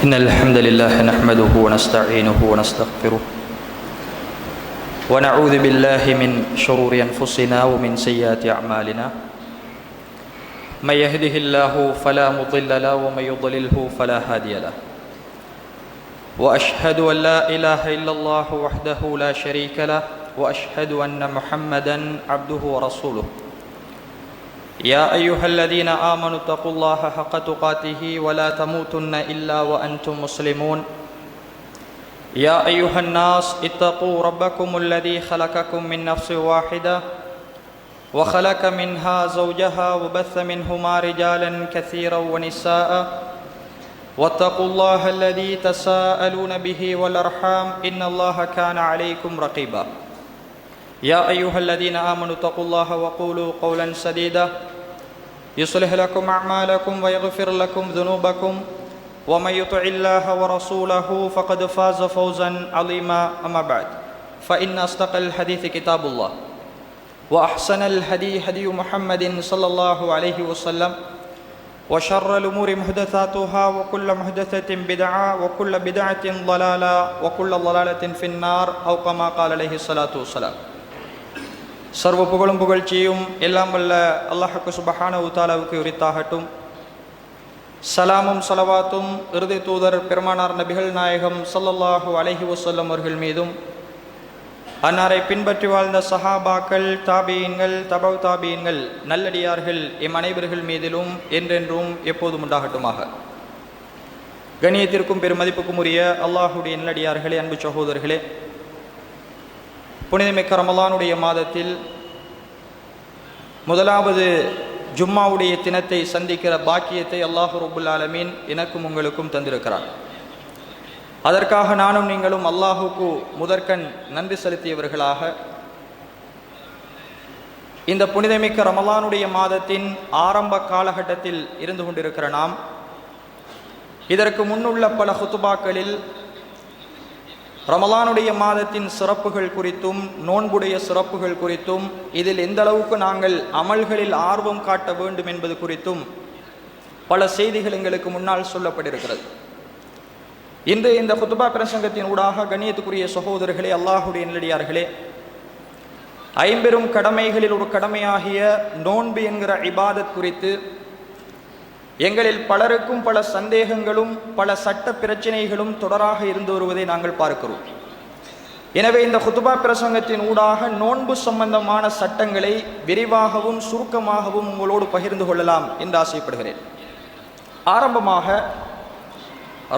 إن الحمد لله نحمده ونستعينه ونستغفره ونعوذ بالله من شرور أنفسنا ومن سيئات أعمالنا من يهده الله فلا مضل له ومن يضلله فلا هادي له وأشهد أن لا إله إلا الله وحده لا شريك له وأشهد أن محمدا عبده ورسوله يا أيها الذين آمنوا اتقوا الله حق تقاته ولا تموتن إلا وأنتم مسلمون يا أيها الناس اتقوا ربكم الذي خلقكم من نفس واحدة وخلق منها زوجها وبث منهما رجالا كثيرا ونساء واتقوا الله الذي تساءلون به والأرحام إن الله كان عليكم رقيبا يا أيها الذين آمنوا اتقوا الله وقولوا قولا سديدا يصلح لكم أعمالكم ويغفر لكم ذنوبكم ومن يطع الله ورسوله فقد فاز فوزا عظيما أما بعد فإن أصدق الحديث كتاب الله وأحسن الهدي هدي محمد صلى الله عليه وسلم وشر الأمور محدثاتها وكل محدثة بدعة وكل بدعة ضلالة وكل ضلالة في النار أو كما قال عليه الصلاة والسلام. சர்வ புகழும் புகழ்ச்சியும் எல்லாம் வல்ல அல்லாஹ்வுக்கு சுப்ஹானஹு வ தஆலாவுக்கு உரித்தாகட்டும். சலாமும் ஸலவாத்தும் இறுதி தூதர் பெருமானார் நபிகள் நாயகம் ஸல்லல்லாஹு அலைஹி வஸல்லம் அவர்கள் மீதும் அன்னாரை பின்பற்றி வாழ்ந்த சஹாபாக்கள், தாபீன்கள், தபவு தாபீன்கள், நல்லடியார்கள் எம் அனைவர்கள் மீதிலும் என்றென்றும் எப்போதும் உண்டாகட்டுமாக. கண்ணியத்திற்கும் பெருமதிப்புக்கும் உரிய அல்லாஹ்வுடைய நல்லடியார்களே, அன்பு சகோதரர்களே, புனிதமிக்க ரமலானுடைய மாதத்தில் முதலாவது ஜும்மாவுடைய தினத்தை சந்திக்கிற பாக்கியத்தை அல்லாஹ் ரப்புல் ஆலமீன் எனக்கும் உங்களுக்கும் தந்திருக்கிறார். அதற்காக நானும் நீங்களும் அல்லாஹுக்கு முதற்கண் நன்றி செலுத்தியவர்களாக இந்த புனிதமிக்க ரமலானுடைய மாதத்தின் ஆரம்ப காலகட்டத்தில் இருந்து கொண்டிருக்கிற நாம் இதற்கு முன்னுள்ள பல ஹுத்துபாக்களில் ரமலானுடைய மாதத்தின் சிறப்புகள் குறித்தும் நோன்புடைய சிறப்புகள் குறித்தும் இதில் எந்த அளவுக்கு நாங்கள் அமல்களில் ஆர்வம் காட்ட வேண்டும் என்பது குறித்தும் பல செய்திகள் எங்களுக்கு முன்னால் சொல்லப்பட்டிருக்கிறது. இன்று இந்த குத்துபா பிரசங்கத்தின் ஊடாக கண்ணியத்துக்குரிய சகோதரர்களே, அல்லாஹுடைய நல்லடியார்களே, ஐம்பெரும் கடமைகளில் ஒரு கடமையாகிய நோன்பு என்கிற இபாதத் குறித்து எங்களில் பலருக்கும் பல சந்தேகங்களும் பல சட்ட பிரச்சனைகளும் தொடராக இருந்து வருவதை நாங்கள் பார்க்கிறோம். எனவே இந்த குத்துபா பிரசங்கத்தின் ஊடாக நோன்பு சம்பந்தமான சட்டங்களை விரிவாகவும் சுருக்கமாகவும் உங்களோடு பகிர்ந்து கொள்ளலாம் என்று ஆசைப்படுகிறேன். ஆரம்பமாக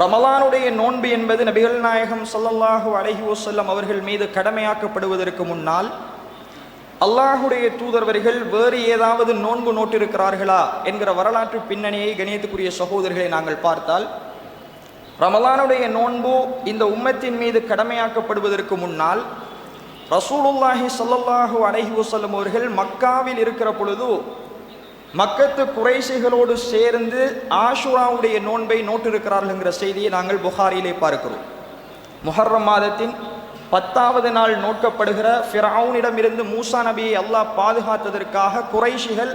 ரமலானுடைய நோன்பு என்பது நபிகள் நாயகம் ஸல்லல்லாஹு அலைஹி வஸல்லம் அவர்கள் மீது கடமையாக்கப்படுவதற்கு முன்னால் அல்லாஹுடைய தூதர்வர்கள் வேறு ஏதாவது நோன்பு நோட்டிருக்கிறார்களா என்கிற வரலாற்று பின்னணியை கணியத்துக்குரிய சகோதரர்களை நாங்கள் பார்த்தால், ரமலானுடைய நோன்பு இந்த உம்மத்தின் மீது கடமையாக்கப்படுவதற்கு முன்னால் ரசூலுல்லாஹி ஸல்லல்லாஹு அலைஹி வஸல்லம் அவர்கள் மக்காவில் இருக்கிற பொழுது மக்கத்து குறைஷிகளோடு சேர்ந்து ஆஷுராவுடைய நோன்பை நோட்டிருக்கிறார்கள் என்கிற செய்தியை நாங்கள் புகாரியிலே பார்க்கிறோம். முஹர்ரம் மாதத்தின் 10வது நாள் நோக்கப்படுகிற ஃபிரௌனிடமிருந்து மூசா நபியை அல்லாஹ் பாதுகாத்ததற்காக குறைஷிகள்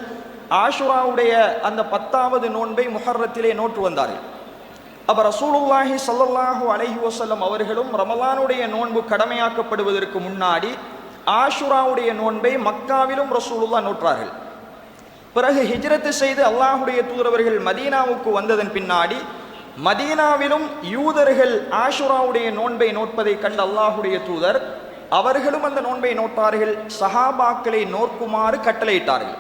ஆஷுராவுடைய அந்த 10வது நோன்பை முஹர்ரத்திலே நோற்று வந்தார்கள். அப்போ ரசூலுல்லாஹி ஸல்லல்லாஹு அலைஹி வஸல்லம் அவர்களும் ரமலானுடைய நோன்பு கடமையாக்கப்படுவதற்கு முன்னாடி ஆஷுராவுடைய நோன்பை மக்காவிலும் ரசூலுல்லாஹ் நோற்றார்கள். பிறகு ஹிஜ்ரத்து செய்து அல்லாஹுடைய தூதரவர்கள் மதீனாவுக்கு வந்ததன் பின்னாடி மதீனாவிலும் யூதர்கள் ஆஷுராவுடைய நோன்பை நோட்பதை கண்ட அல்லாஹுடைய தூதர் அவர்களும் அந்த நோன்பை நோட்டார்கள், சஹாபாக்களை நோக்குமாறு கட்டளையிட்டார்கள்.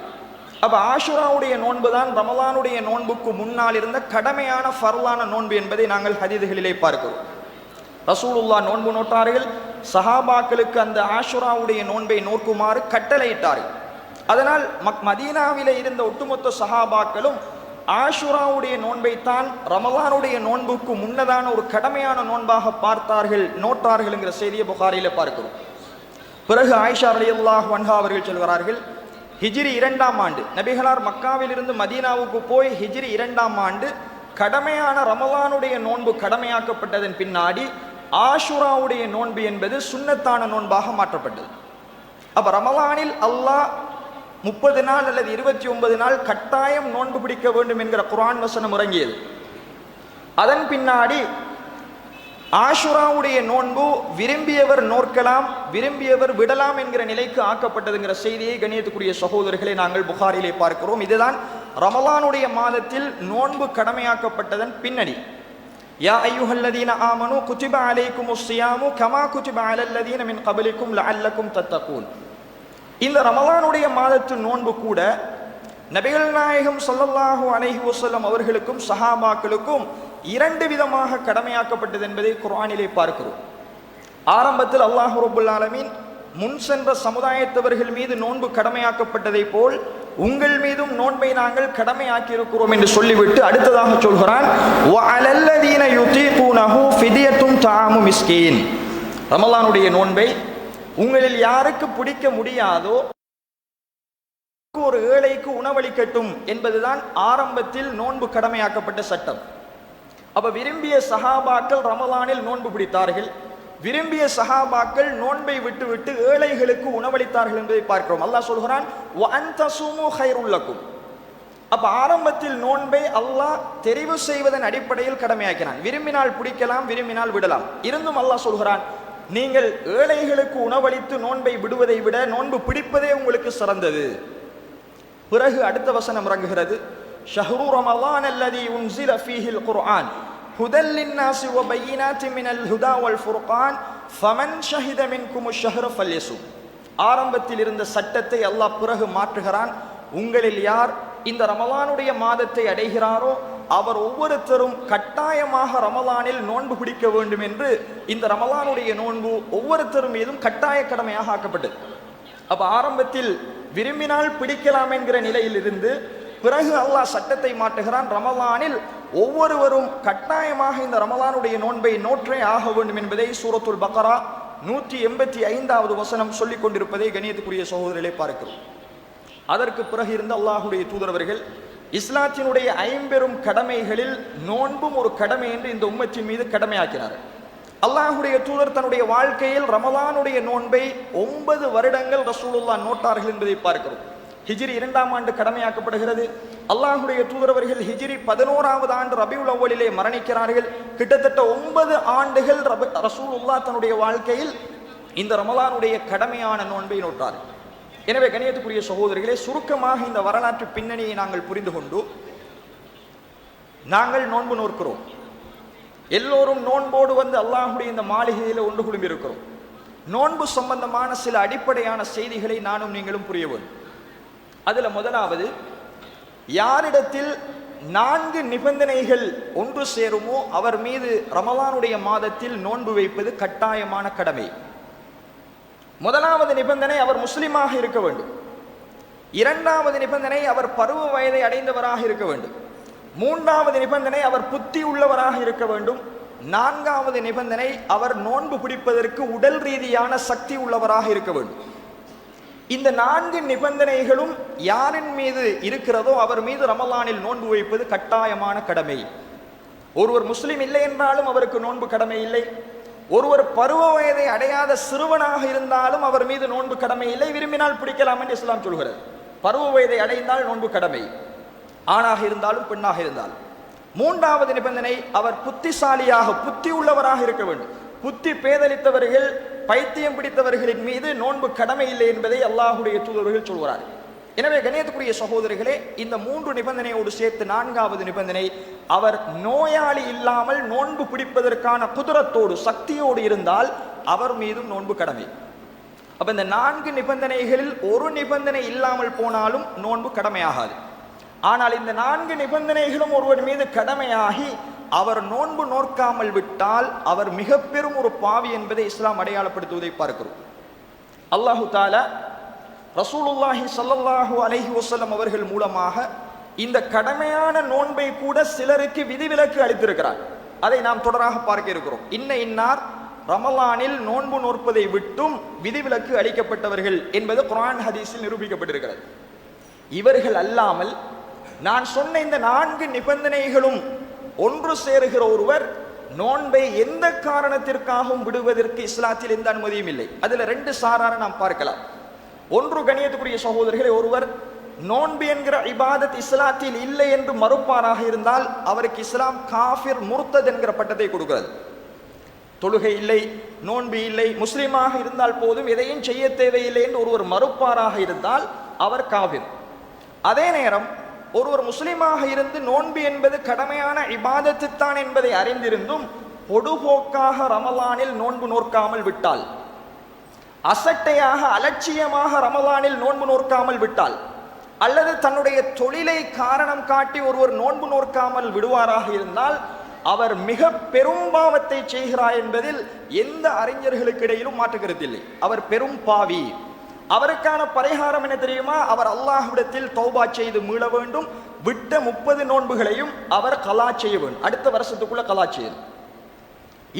அப்போ ஆஷுராவுடைய நோன்பு தான் ரமலானுடைய நோன்புக்கு முன்னால் இருந்த கடமையான ஃபர்லான நோன்பு என்பதை நாங்கள் ஹதீதுகளிலே பார்க்கிறோம். ரசூலுல்லாஹ் நோன்பு நோட்டார்கள், சஹாபாக்களுக்கு அந்த ஆஷுராவுடைய நோன்பை நோக்குமாறு கட்டளையிட்டார்கள். அதனால் மதீனாவிலே இருந்த ஒட்டுமொத்த சஹாபாக்களும் ஆஷுராவுடைய நோன்பைத்தான் ரமலானுடைய நோன்புக்கு முன்னதான ஒரு கடமையான நோன்பாக பார்த்தார்கள், நோட்டார்கள் என்கிற செய்தியை புகாரியில் பார்க்கிறோம். பிறகு ஆயிஷா ரலியல்லாஹு அன்ஹா அவர்கள் சொல்கிறார்கள், ஹிஜ்ரி 2ஆம் ஆண்டு நபிகளார் மக்காவில் இருந்து மதீனாவுக்கு போய் ஹிஜ்ரி 2ஆம் ஆண்டு கடமையான ரமலானுடைய நோன்பு கடமையாக்கப்பட்டதன் பின்னாடி ஆஷுராவுடைய நோன்பு என்பது சுன்னத்தான நோன்பாக மாற்றப்பட்டது. அப்ப ரமலானில் அல்லாஹ் 30 நாள் அல்லது 29 நாள் கட்டாயம் நோன்பு பிடிக்க வேண்டும் என்கிற குர்ஆன் வசனம் இறங்கியது. அதன் பின்னாடி ஆஷுராவுடைய நோன்பு விரும்பியவர் நோக்கலாம், விரும்பியவர் விடலாம் என்கிற நிலைக்கு ஆக்கப்பட்டதுங்கிற செய்தியை கண்ணியத்துக்குரிய சகோதரர்களை நாங்கள் புகாரிலே பார்க்கிறோம். இதுதான் ரமலானுடைய மாதத்தில் நோன்பு கடமையாக்கப்பட்டதன் பின்னணி. யா அய்யுஹல்லதீன ஆமனு குதிப அலைக்குமுஸ் ஸியாமு கமா குதிப அலல்லதீன மின் கப்லிக்கும் லஅல்லக்கும் தத்தகூன். இந்த ரமலானுடைய மாதத்து நோன்பு கூட நபிகள் நாயகம் ஸல்லல்லாஹு அலைஹி வஸல்லம் அவர்களுக்கும் சஹாபாக்களுக்கும் இரண்டு விதமாக கடமையாக்கப்பட்டது என்பதை குர்ஆனிலே பார்க்கிறோம். ஆரம்பத்தில் அல்லாஹ் ரப்பல் ஆலமீன் முன் சென்ற சமுதாயத்தவர்கள் மீது நோன்பு கடமையாக்கப்பட்டதை போல் உங்கள் மீதும் நோன்பை நாங்கள் கடமையாக்கி இருக்கிறோம் என்று சொல்லிவிட்டு அடுத்ததாக சொல்கிறான், வஅலல்லதீன யுதீகுனஹு ஃபித்யத்துன் தஆமு மிஸ்கீன். ரமலானுடைய நோன்பை உங்களில் யாருக்கு பிடிக்க முடியாதோ ஒரு ஏழைக்கு உணவளிக்கட்டும் என்பதுதான் ஆரம்பத்தில் நோன்பு கடமையாக்கப்பட்ட சட்டம். அப்ப விரும்பிய சஹாபாக்கள் ரமலானில் நோன்பு பிடித்தார்கள். விரும்பிய சஹாபாக்கள் நோன்பை விட்டுவிட்டு ஏழைகளுக்கு உணவளித்தார்கள் என்பதை பார்க்கிறோம். அல்லாஹ் சொல்கிறான், வஅன்தஸூமு கைருல் லக்கும். அப்ப ஆரம்பத்தில் நோன்பை அல்லாஹ் தெரிவு செய்வதன் அடிப்படையில் கடமையாக்கினான். விரும்பினால் பிடிக்கலாம், விரும்பினால் விடலாம். இருந்தும் அல்லாஹ் சொல்கிறான், நீங்கள் ஏழைகளுக்கு உணவளித்து நோன்பை விடுவதை விட நோன்பு பிடிப்பதே உங்களுக்கு சிறந்தது. பிறகு அடுத்த வசனம் இறங்குகிறது, ஷஹ்ரு ரமலான் அல்லதி உன்ஸில ஃபீஹில் குர்ஆன் ஹுதல் லின்னாஸி வ பையினாத்தின் மினல் ஹுதா வல் ஃபுர்கான் ஃபமன் ஷஹித மின்குமுஷ் ஷஹ்ர ஃபல்யஸும். ஆரம்பத்தில் இருந்த சட்டத்தை அல்லாஹ் பிறகு மாற்றுகிறான். உங்களில் யார் இந்த ரமலானுடைய மாதத்தை அடைகிறாரோ அவர் ஒவ்வொருத்தரும் கட்டாயமாக ரமலானில் நோன்பு பிடிக்க வேண்டும் என்று இந்த ரமலானுடைய நோன்பு ஒவ்வொருத்தரும் மீதும் கட்டாய கடமையாக ஆக்கப்பட்டது. அப்ப ஆரம்பத்தில் விரும்பினால் பிடிக்கலாம் என்கிற நிலையில் இருந்து பிறகு அல்லாஹ் சட்டத்தை மாற்றுகிறான். ரமலானில் ஒவ்வொருவரும் கட்டாயமாக இந்த ரமலானுடைய நோன்பை நோற்றே ஆக வேண்டும் என்பதை சூரத்துல் பக்ரா 185வது வசனம் சொல்லிக் கொண்டிருப்பதை கண்ணியத்துக்குரிய சகோதரர்களை பார்க்கிறோம். அதற்கு பிறகு இருந்த அல்லாஹுடைய தூதரவர்கள் இஸ்லாத்தினுடைய 50 கடமைகளில் நோன்பும் ஒரு கடமை என்று இந்த உம்மத்தின் மீது கடமையாக்கினார். அல்லாஹுடைய தூதர் தன்னுடைய வாழ்க்கையில் ரமலானுடைய நோன்பை 9 வருடங்கள் ரசூலுல்லாஹ் நோட்டார்கள் என்பதை பார்க்கிறோம். ஹிஜ்ரி 2ஆம் ஆண்டு கடமையாக்கப்படுகிறது. அல்லாஹுடைய தூதரவர்கள் ஹிஜ்ரி 11வது ஆண்டு ரபியுல் அவ்வலிலே மரணிக்கிறார்கள். கிட்டத்தட்ட 9 ஆண்டுகள் ரசூலுல்லாஹ் தன்னுடைய வாழ்க்கையில் இந்த ரமலானுடைய கடமையான நோன்பை நோட்டார்கள். எனவே கண்ணியத்துக்குரிய சகோதரிகளே, சுருக்கமாக இந்த வரலாற்று பின்னணியை நாங்கள் புரிந்து கொண்டு நாங்கள் நோன்பு நோக்கிறோம். எல்லோரும் நோன்போடு வந்து அல்லாஹுடைய இந்த மாளிகையில் ஒன்று குழும்பி இருக்கிறோம். நோன்பு சம்பந்தமான சில அடிப்படையான செய்திகளை நானும் நீங்களும் புரிய வேண்டும். அதுல முதலாவது, யாரிடத்தில் 4 நிபந்தனைகள் ஒன்று சேருமோ அவர் மீது ரமலானுடைய மாதத்தில் நோன்பு வைப்பது கட்டாயமான கடமை. முதலாவது நிபந்தனை, அவர் முஸ்லிமாக இருக்க வேண்டும். இரண்டாவது நிபந்தனை, அவர் பருவ வயதை அடைந்தவராக இருக்க வேண்டும். மூன்றாவது நிபந்தனை, அவர் புத்தி உள்ளவராக இருக்க வேண்டும். நான்காவது நிபந்தனை, அவர் நோன்பு பிடிப்பதற்கு உடல் ரீதியான சக்தி உள்ளவராக இருக்க வேண்டும். இந்த 4 நிபந்தனைகளும் யாரின் மீது இருக்கிறதோ அவர் மீது ரமலானில் நோன்பு வைப்பது கட்டாயமான கடமை. ஒருவர் முஸ்லிம் இல்லை என்றாலும் அவருக்கு நோன்பு கடமை இல்லை. ஒருவர் பருவ வயதை அடையாத சிறுவனாக இருந்தாலும் அவர் மீது நோன்பு கடமை இல்லை. விரும்பினால் பிடிக்கலாம் என்று இஸ்லாம் சொல்கிறது. பருவ வயதை அடைந்தால் நோன்பு கடமை, ஆணாக இருந்தாலும் பெண்ணாக இருந்தாலும். மூன்றாவது நிபந்தனை, அவர் புத்திசாலியாக புத்தி உள்ளவராக இருக்க வேண்டும். புத்தி பேதலித்தவர்கள், பைத்தியம் பிடித்தவர்களின் மீது நோன்பு கடமை இல்லை என்பதை அல்லாஹுடைய தூதர்கள் சொல்கிறார்கள். எனவே கண்ணியத்துக்குரிய சகோதரிகளே, இந்த 3 நிபந்தனையோடு சேர்த்து 4வது நிபந்தனை, அவர் நோயாளி இல்லாமல் நோன்பு பிடிப்பதற்கான குதிரத்தோடு சக்தியோடு இருந்தால் அவர் மீதும் நோன்பு கடமை. அப்ப இந்த 4 நிபந்தனைகளில் ஒரு நிபந்தனை இல்லாமல் போனாலும் நோன்பு கடமையாகாது. ஆனால் இந்த 4 நிபந்தனைகளும் ஒருவர் மீது கடமையாகி அவர் நோன்பு நோக்காமல் விட்டால் அவர் மிக பெரும் ஒரு பாவி என்பதை இஸ்லாம் அடையாளப்படுத்துவதை பார்க்கிறோம். அல்லாஹு தஆலா ரசூலுல்லாஹி ஸல்லல்லாஹு அலைஹி வஸல்லம் அவர்கள் மூலமாக இந்த கடமையான நோன்பை கூட சிலருக்கு விதிவிலக்கு அளித்திருக்கிறார். அதை நாம் தொடராக பார்க்க இருக்கிறோம். இன்னார் ரமலானில் நோன்பு நோற்பதை விட்டும் விதிவிலக்கு அளிக்கப்பட்டவர்கள் என்பது குர்ஆன் ஹதீஸில் நிரூபிக்கப்பட்டிருக்கிறது. இவர்கள் அல்லாமல் நான் சொன்ன இந்த 4 நிபந்தனைகளும் ஒன்று சேருகிற ஒருவர் நோன்பை எந்த காரணத்திற்காகவும் விடுவதற்கு இஸ்லாத்தில் எந்த அனுமதியும் இல்லை. அதுல 2 சாராரை நாம் பார்க்கலாம். ஒன்று, கண்ணியத்துக்குரிய சகோதரர்களை, ஒருவர் நோன்பு என்கிற இபாதத் இஸ்லாத்தில் இல்லை என்று மறுப்பாராக இருந்தால் அவருக்கு இஸ்லாம் காஃபிர் முர்த்தத் என்கிற பட்டத்தை கொடுக்கிறது. தொழுகை இல்லை, நோன்பு இல்லை, முஸ்லீமாக இருந்தால் போதும், எதையும் செய்ய தேவையில்லை என்று ஒருவர் மறுப்பாராக இருந்தால் அவர் காஃபிர். அதே நேரம் ஒருவர் முஸ்லீமாக இருந்து நோன்பு என்பது கடமையான இபாதத்து தான் என்பதை அறிந்திருந்தும் பொடுபோக்காக ரமலானில் நோன்பு நோற்காமல் விட்டால், அசட்டையாக அலட்சியமாக ரமலானில் நோன்பு நோற்காமல் விட்டால், அல்லது தன்னுடைய தொழிலை காரணம் காட்டி ஒருவர் நோன்பு நோற்காமல் விடுவாராக இருந்தால் அவர் மிக பெரும் பாவத்தை செய்கிறார் என்பதில் எந்த அறிஞர்களுக்கு இடையிலும் மாற்று கருத்தில்லை. அவர் பெரும் பாவி. அவருக்கான பரிகாரம் என்ன தெரியுமா? அவர் அல்லாஹ்விடத்தில் தௌபா செய்து மீள வேண்டும். விட்ட 30 நோன்புகளையும் அவர் கலா செய்ய வேண்டும். அடுத்த வருஷத்துக்குள்ள கலா செய்யணும்.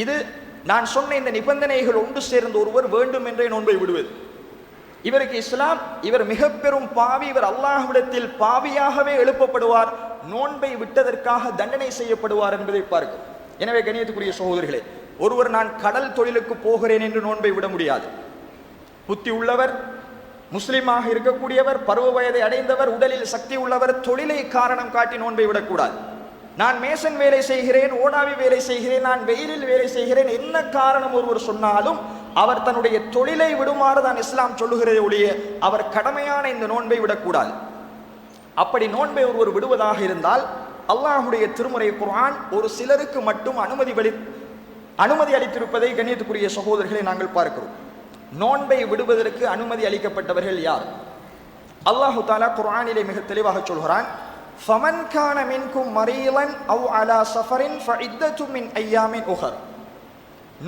இது நான் சொன்ன இந்த நிபந்தனைகள் ஒன்று சேர்ந்து ஒருவர் வேண்டும் என்றே நோன்பை விடுவது. இவருக்கு இஸ்லாம், இவர் மிக பெரும் பாவி, இவர் அல்லாஹ்விடத்தில் பாவியாகவே எழுப்பப்படுவார், நோன்பை விட்டதற்காக தண்டனை செய்யப்படுவார் என்பதை பார்க்கும். எனவே கண்ணியத்துக்குரிய சகோதரர்களே, ஒருவர் நான் கடல் தொழிலுக்கு போகிறேன் என்று நோன்பை விட முடியாது. புத்தி உள்ளவர், முஸ்லிமாக இருக்கக்கூடியவர், பருவ வயதை அடைந்தவர், உடலில் சக்தி உள்ளவர், தொழிலை காரணம் காட்டி நோன்பை விடக்கூடாது. நான் மேசன் வேலை செய்கிறேன், ஓடாவி வேலை செய்கிறேன், நான் வெயிலில் வேலை செய்கிறேன், என்ன காரணம் ஒருவர் சொன்னாலும் அவர் தன்னுடைய தொழிலை விடுமாறு தான் இஸ்லாம் சொல்லுகிறதே ஒழிய அவர் கடமையான இந்த நோன்பை விடக்கூடாது. அப்படி நோன்பை ஒருவர் விடுவதாக இருந்தால் அல்லாஹுடைய திருமறை குர்ஆன் ஒரு சிலருக்கு மட்டும் அனுமதி அளித்திருப்பதை கண்ணியத்துக்குரிய சகோதரர்களை நாங்கள் பார்க்கிறோம். நோன்பை விடுவதற்கு அனுமதி அளிக்கப்பட்டவர்கள் யார்? அல்லாஹு தஆலா குர்ஆனிலே மிக தெளிவாக சொல்கிறான், ஃபமன் கான மின்கும் மரீலன் அவ் அலா சஃபரின் ஃபஇத்தத்து மின் ஐயாமின் உஹர்.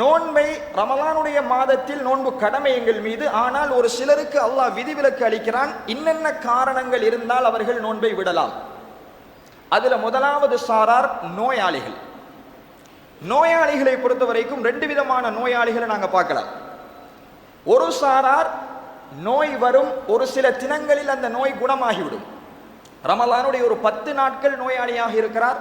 நோன்பை ரமலானுடைய மாதத்தில் நோன்பு கடமை எங்கள் மீது, ஆனால் ஒரு சிலருக்கு அல்லாஹ் விதிவிலக்கு அளிக்கிறான். இன்னென்ன காரணங்கள் இருந்தால் அவர்கள் நோன்பை விடலாம். அதுல முதலாவது சாரார் நோயாளிகள். நோயாளிகளை பொறுத்த வரைக்கும் 2 விதமான நோயாளிகளை நாங்க பார்க்கலாம். ஒரு சாரார் நோய் வரும், ஒரு சில தினங்களில் அந்த நோய் குணமாகிவிடும். ரமலானுடைய ஒரு 10 நாட்கள் நோயாளியாக இருக்கிறார்,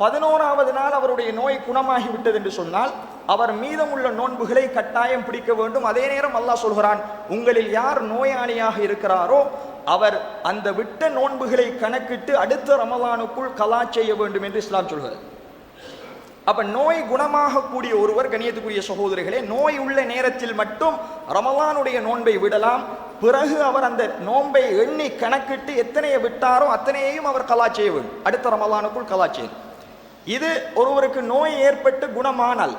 11வது நாள் அவருடைய நோய் குணமாகிவிட்டது என்று சொன்னால் அவர் மீதமுள்ள நோன்புகளை கட்டாயம் பிடிக்க வேண்டும். அதே நேரம் அல்லாஹ் சொல்கிறான், உங்களில் யார் நோயாளியாக இருக்கிறாரோ அவர் அந்த விட்ட நோன்புகளை கணக்கிட்டு அடுத்த ரமலானுக்குள் கலா செய்ய வேண்டும் என்று இஸ்லாம் சொல்கிறது. அப்ப நோய் குணமாக கூடிய ஒருவர், கண்ணியத்துக்குரிய சகோதரிகளே, நோய் உள்ள நேரத்தில் மட்டும் ரமலானுடைய நோன்பை விடலாம். பிறகு அவர் அந்த நோன்பை எண்ணி கணக்கிட்டு எத்தனையை விட்டாரோ அத்தனையையும் அவர் கலா செய்ய வேண்டும், அடுத்த ரமலானுக்குள் கலா செய்யும். இது ஒருவருக்கு நோய் ஏற்பட்டு குணமானால்.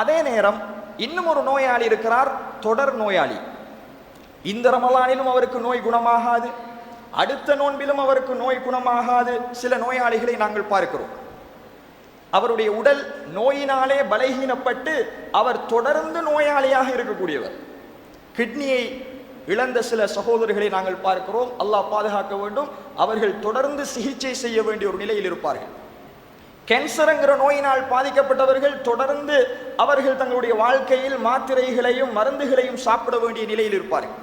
அதே நேரம் இன்னும் ஒரு நோயாளி இருக்கிறார், தொடர் நோயாளி. இந்த ரமலானிலும் அவருக்கு நோய் குணமாகாது, அடுத்த நோன்பிலும் அவருக்கு நோய் குணமாகாது. சில நோயாளிகளை நாங்கள் பார்க்கிறோம், அவருடைய உடல் நோயினாலே பலகீனப்பட்டு அவர் தொடர்ந்து நோயாளியாக இருக்கக்கூடியவர். கிட்னியை இழந்த சில சகோதரர்களை நாங்கள் பார்க்கிறோம். அல்லாஹ் பாதுகாக்க வேண்டும். அவர்கள் தொடர்ந்து சிகிச்சை செய்ய வேண்டிய ஒரு நிலையில் இருப்பார்கள். கேன்சர்ங்கிற நோயினால் பாதிக்கப்பட்டவர்கள் தொடர்ந்து அவர்கள் தங்களுடைய வாழ்க்கையில் மாத்திரைகளையும் மருந்துகளையும் சாப்பிட வேண்டிய நிலையில் இருப்பார்கள்.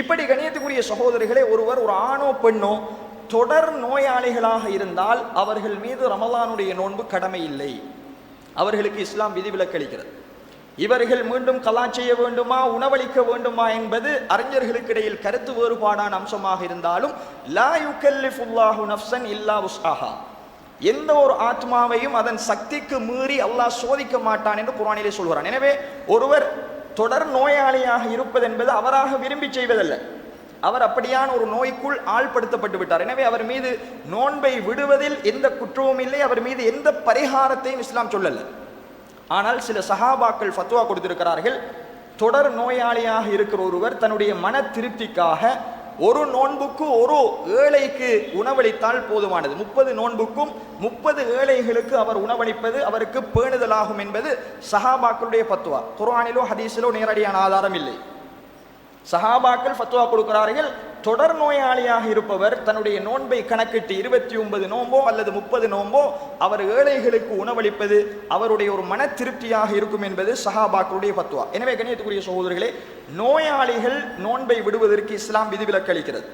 இப்படி கண்ணியத்துக்குரிய சகோதரர்களே, ஒருவர் ஒரு ஆணோ பெண்ணோ தொடர் நோயாளிகளாக இருந்தால் அவர்கள் மீது ரமலானுடைய நோன்பு கடமை இல்லை. அவர்களுக்கு இஸ்லாம் விதிவிலக்கு அளிக்கிறது. இவர்கள் மீண்டும் கலா செய்ய வேண்டுமா, உணவளிக்க வேண்டுமா என்பது அறிஞர்களுக்கு இடையில் கருத்து வேறுபாடான அம்சமாக இருந்தாலும் லா யுகல்லிஃபுல்லாஹு நஃப்ஸன் இல்லா உஸ்ஆஹா, எந்த ஒரு ஆத்மாவையும் அதன் சக்திக்கு மீறி அல்லாஹ் சோதிக்க மாட்டான் என்று குர்ஆனிலே சொல்கிறான். எனவே ஒருவர் தொடர் நோயாளியாக இருப்பது என்பது அவராக விரும்பி செய்வதல்ல, அவர் அப்படியான ஒரு நோய்க்குள் ஆள்படுத்தப்பட்டு விட்டார். எனவே அவர் மீது நோன்பை விடுவதில் எந்த குற்றமும் இல்லை, அவர் மீது எந்த பரிகாரத்தையும் இஸ்லாம் சொல்லல. ஆனால் சில சஹாபாக்கள் ஃபத்வா கொடுத்திருக்கிறார்கள், தொடர் நோயாளியாக இருக்கிற ஒருவர் தன்னுடைய மன திருப்திக்காக ஒரு நோன்புக்கு ஒரு ஏழைக்கு உணவளித்தால் போதுமானது. 30 நோன்புக்கும் 30 ஏழைகளுக்கு அவர் உணவளிப்பது அவருக்கு பேணுதலாகும் என்பது சஹாபாக்களுடைய ஃபத்வா. குர்ஆனிலோ ஹதீஸிலோ நேரடியான ஆதாரம் இல்லை. சஹாபாக்கள் ஃபத்வா கொடுக்கிறார்கள், தொடர் நோயாளியாக இருப்பவர் தன்னுடைய நோன்பை கணக்கிட்டு 29 நோன்போ அல்லது 30 நோன்போ அவர் ஏழைகளுக்கு உணவளிப்பது அவருடைய ஒரு மன திருப்தியாக இருக்கும் என்பது சஹாபாக்களுடைய ஃபத்வா. எனவே கண்ணியத்துக்குரிய சகோதரர்களே, நோயாளிகள் நோன்பை விடுவதற்கு இஸ்லாம் விதிவிலக்கு அளிக்கிறது.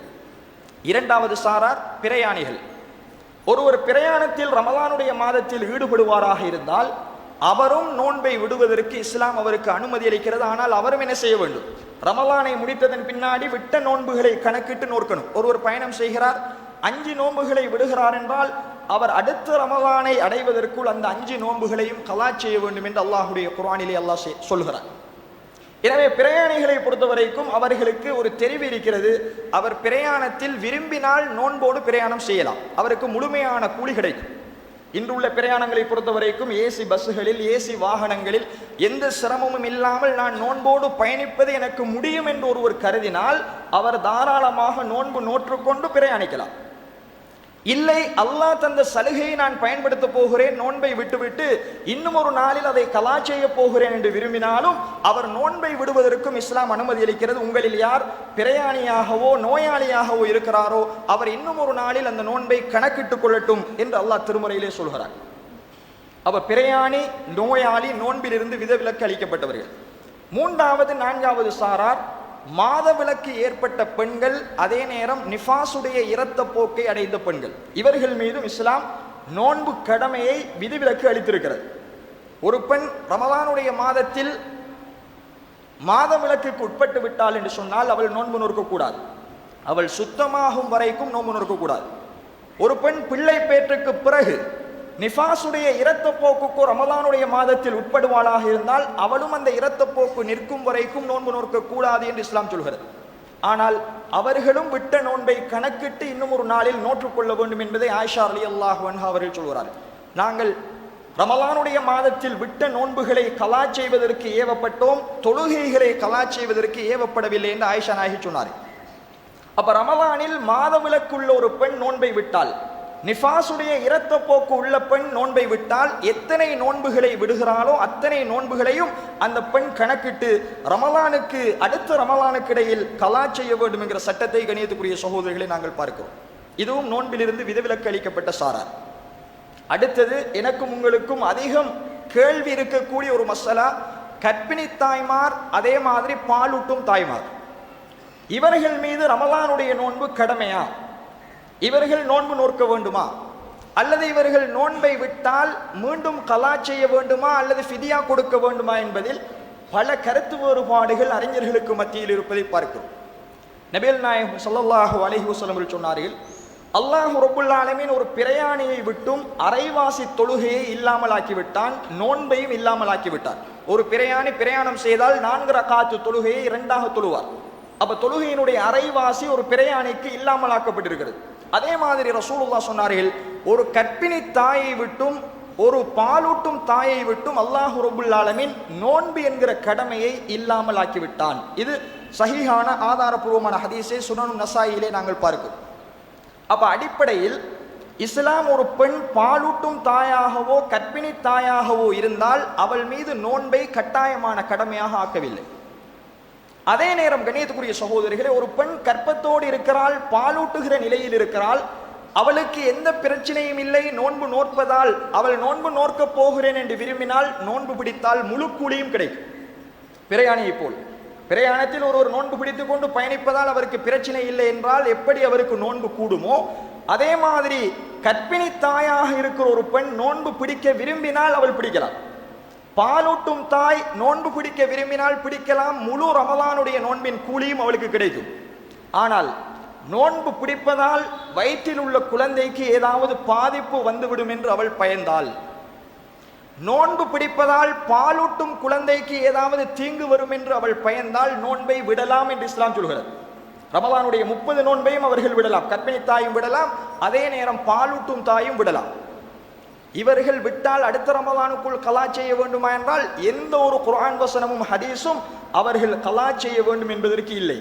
இரண்டாவது சாரார் பிரயாணிகள். ஒருவர் பிரயாணத்தில் ரமலானுடைய மாதத்தில் ஈடுபடுவாராக இருந்தால் அவரும் நோன்பை விடுவதற்கு இஸ்லாம் அவருக்கு அனுமதி அளிக்கிறது. ஆனால் அவரும் என்ன செய்ய வேண்டும்? ரமலானை முடித்ததன் பின்னாடி விட்ட நோன்புகளை கணக்கிட்டு நோக்கணும். ஒருவர் பயணம் செய்கிறார், 5 நோன்புகளை விடுகிறார் என்றால் அவர் அடுத்த ரமலானை அடைவதற்குள் அந்த 5 நோன்புகளையும் கலா செய்ய வேண்டும் என்று அல்லாஹுடைய குர்ஆனிலே அல்லாஹ் சொல்கிறார். எனவே பிரயாணிகளை பொறுத்தவரைக்கும் அவர்களுக்கு ஒரு தெரிவு இருக்கிறது. அவர் பிரயாணத்தில் விரும்பினால் நோன்போடு பிரயாணம் செய்யலாம், அவருக்கு முழுமையான கூலி கிடைக்கும். இன்றுள்ள பிரயாணங்களை பொறுத்தவரைக்கும் ஏசி பஸ்ஸுகளில், ஏசி வாகனங்களில் எந்த சிரமமும் இல்லாமல் நான் நோன்போடு பயணிப்பது எனக்கு முடியும் என்று ஒருவர் கருதினால் அவர் தாராளமாக நோன்பு நோற்றுக்கொண்டு பிரயாணிக்கலாம். இல்லை, அல்லாஹ் தந்த சலுகையை நான் பயன்படுத்த போகிறேன், நோன்பை விட்டுவிட்டு இன்னும் ஒரு நாளில் அதை கலா செய்ய போகிறேன் என்று விரும்பினாலும் அவர் நோன்பை விடுவதற்கும் இஸ்லாம் அனுமதி அளிக்கிறது. உங்களில் யார் பிரயாணியாகவோ நோயாளியாகவோ இருக்கிறாரோ அவர் இன்னும் ஒரு நாளில் அந்த நோன்பை கணக்கிட்டுக் கொள்ளட்டும் என்று அல்லாஹ் திருமறையிலே சொல்கிறார். அவர் பிரயாணி, நோயாளி, நோன்பிலிருந்து விதிவிலக்கு அளிக்கப்பட்டவர்கள். 3வது 4வது சாரார் மாதவிலக்கு ஏற்பட்ட பெண்கள், அதே நேரம் நிஃபாசுடைய இரத்த போக்கை அடைந்த பெண்கள். இவர்கள் மீதும் இஸ்லாம் நோன்பு கடமையை விதிவிலக்கு அளித்திருக்கிறது. ஒரு பெண் ரமலானுடைய மாதத்தில் மாதவிலக்குக்கு உட்பட்டு விட்டாள் என்று சொன்னால் அவள் நோன்பு நோக்கக்கூடாது. அவள் சுத்தமாகும் வரைக்கும் நோன்பு நோக்கக்கூடாது. ஒரு பெண் பிள்ளை பேற்றுக்கு பிறகு நிஃபாசுடைய இரத்த போக்குக்கு ரமலானுடைய மாதத்தில் உட்படுவாளாக இருந்தால் அவளும் அந்த இரத்த போக்கு நிற்கும் வரைக்கும் நோன்பு நோக்க கூடாது என்று இஸ்லாம் சொல்கிறது. ஆனால் அவர்களும் விட்ட நோன்பை கணக்கிட்டு இன்னும் ஒரு நாளில் நோற்றுக்கொள்ள வேண்டும் என்பதை ஆயிஷா ரலியல்லாஹு அன்ஹா அவர்கள் சொல்கிறார்கள். நாங்கள் ரமலானுடைய மாதத்தில் விட்ட நோன்புகளை கலா செய்வதற்கு ஏவப்பட்டோம், தொழுகைகளை கலா செய்வதற்கு ஏவப்படவில்லை என்று ஆயிஷா நாயகி சொன்னார். அப்ப ரமலானில் மாதவிலக்குள்ள ஒரு பெண் நோன்பை விட்டால், நிஃபாசுடைய இரத்த போக்கு உள்ள பெண் நோன்பை விட்டால் எத்தனை நோன்புகளை விடுகிறாளோ அத்தனை நோன்புகளையும் அந்த பெண் கணக்கிட்டு ரமலானுக்கு அடுத்த ரமலானுக்கு இடையில் கலா செய்ய வேண்டும் என்கிற சட்டத்தை கணியத்துக்குரிய சகோதரிகளை நாங்கள் பார்க்கிறோம். இதுவும் நோன்பிலிருந்து விதிவிலக்கு அளிக்கப்பட்ட சாரார். அடுத்தது எனக்கும் உங்களுக்கும் அதிகம் கேள்வி இருக்கக்கூடிய ஒரு மசலா, கர்ப்பிணி தாய்மார், அதே மாதிரி பாலூட்டும் தாய்மார். இவர்கள் மீது ரமலானுடைய நோன்பு கடமையா? இவர்கள் நோன்பு நோக்க வேண்டுமா? அல்லது இவர்கள் நோன்பை விட்டால் மீண்டும் கலா செய்ய வேண்டுமா அல்லது ஃபிதியா கொடுக்க வேண்டுமா என்பதில் பல கருத்து வேறுபாடுகள் அறிஞர்களுக்கு மத்தியில் இருப்பதை பார்க்கிறோம். நபிகள் நாயகம் ஸல்லல்லாஹு அலைஹி வஸல்லம் சொன்னார்கள், அல்லாஹ் ரப்புல் ஆலமீன் ஒரு பிரயாணியை விட்டும் அரைவாசி தொழுகையை இல்லாமல் ஆக்கிவிட்டான், நோன்பையும் இல்லாமல் ஆக்கிவிட்டார். ஒரு பிரயாணி பிரயாணம் செய்தால் 4 ரக்காத்து தொழுகையை 2ஆக தொழுவார். அப்ப தொழுகையினுடைய அரைவாசி ஒரு பிரயாணிக்கு இல்லாமல் ஆக்கப்பட்டிருக்கிறது. அதே மாதிரி ரசூலுல்லாஹ் சொன்னார்கள், ஒரு கர்ப்பிணி தாயை விட்டும் ஒரு பாலூட்டும் தாயை விட்டும் அல்லாஹ் ரப்புல் ஆலமீன் நோன்பு என்கிற கடமையை இல்லாமல் ஆக்கிவிட்டான். இது சஹீஹான ஆதாரபூர்வமான ஹதீஸை சுனன் நசாயிலே நாங்கள் பார்க்கிறோம். அப்ப அடிப்படையில் இஸ்லாம் ஒரு பெண் பாலூட்டும் தாயாகவோ கர்ப்பிணி தாயாகவோ இருந்தால் அவள் மீது நோன்பை கட்டாயமான கடமையாக ஆக்கவில்லை. அதே நேரம் கண்ணியத்துக்குரிய சகோதரிகளே, ஒரு பெண் கர்ப்பத்தோடு இருக்கிறாள், பாலூட்டுகிற நிலையில் இருக்கிறாள், அவளுக்கு எந்த பிரச்சனையும் இல்லை, நோன்பு நோற்பதால் அவள் நோன்பு நோக்க போகிறேன் என்று விரும்பினால் நோன்பு பிடித்தால் முழு கூலியும் கிடைக்கும். பிரயாணியை போல் பிரயாணத்தில் ஒருவர் நோன்பு பிடித்துக் கொண்டு பயணிப்பதால் அவருக்கு பிரச்சனை இல்லை என்றால் எப்படி அவருக்கு நோன்பு கூடுமோ அதே மாதிரி கர்ப்பிணி தாயாக இருக்கிற ஒரு பெண் நோன்பு பிடிக்க விரும்பினால் அவள் பிடிக்கலாம். பாலூட்டும் தாய் நோன்பு பிடிக்க விரும்பினால் பிடிக்கலாம், முழு ரமலானுடைய நோன்பின் கூலியும் அவளுக்கு கிடைக்கும். ஆனால் நோன்பு பிடிப்பதால் வயிற்றில் உள்ள குழந்தைக்கு ஏதாவது பாதிப்பு வந்துவிடும் என்று அவள் பயந்தாள், நோன்பு பிடிப்பதால் பாலூட்டும் குழந்தைக்கு ஏதாவது தீங்கு வரும் என்று அவள் பயந்தால் நோன்பை விடலாம் என்று இஸ்லாம் சொல்கிறது. ரமலானுடைய 30 நோன்பையும் அவர்கள் விடலாம், கர்ப்பிணி தாயும் விடலாம், அதே நேரம் பாலூட்டும் தாயும் விடலாம். இவர்கள் விட்டால் அடுத்த ரமலானுக்குள் கலா செய்ய வேண்டுமா என்றால் எந்த ஒரு குர்ஆன் வசனமும் ஹதீஸும் அவர்கள் கலா செய்ய வேண்டும் என்பதற்கு இல்லை.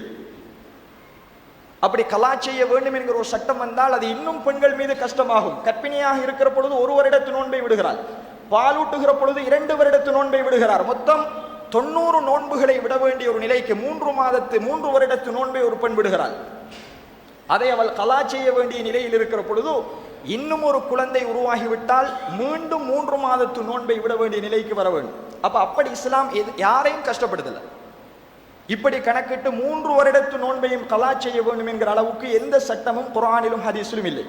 அப்படி கலா செய்ய வேண்டும் என்கிற ஒரு சட்டம் வந்தால் அது இன்னும் பெண்கள் மீது கஷ்டமாகும். கர்ப்பிணியாக இருக்கிற பொழுது 1 வருடத்து நோன்பை விடுகிறார், பாலூட்டுகிற பொழுது 2 வருடத்து நோன்பை விடுகிறார். மொத்தம் 90 நோன்புகளை விட வேண்டிய ஒரு நிலைக்கு 3 வருடத்து நோன்பை ஒரு பெண் விடுகிறாள். அதை அவள் கலா செய்ய வேண்டிய நிலையில் இருக்கிற பொழுது இன்னும் ஒரு குழந்தை உருவாகிவிட்டால் மீண்டும் 3 மாதத்து நோன்பை விட வேண்டிய நிலைக்கு வர வேண்டும். அப்படி இஸ்லாம் யாரையும் கஷ்டப்படுதல. இப்படி கணக்கிட்டு 3 வருடத்து நோன்பையும் கலா செய்ய வேண்டும் என்கிற அளவுக்கு எந்த சட்டமும் குர்ஆனிலும் ஹதீஸிலும் இல்லை.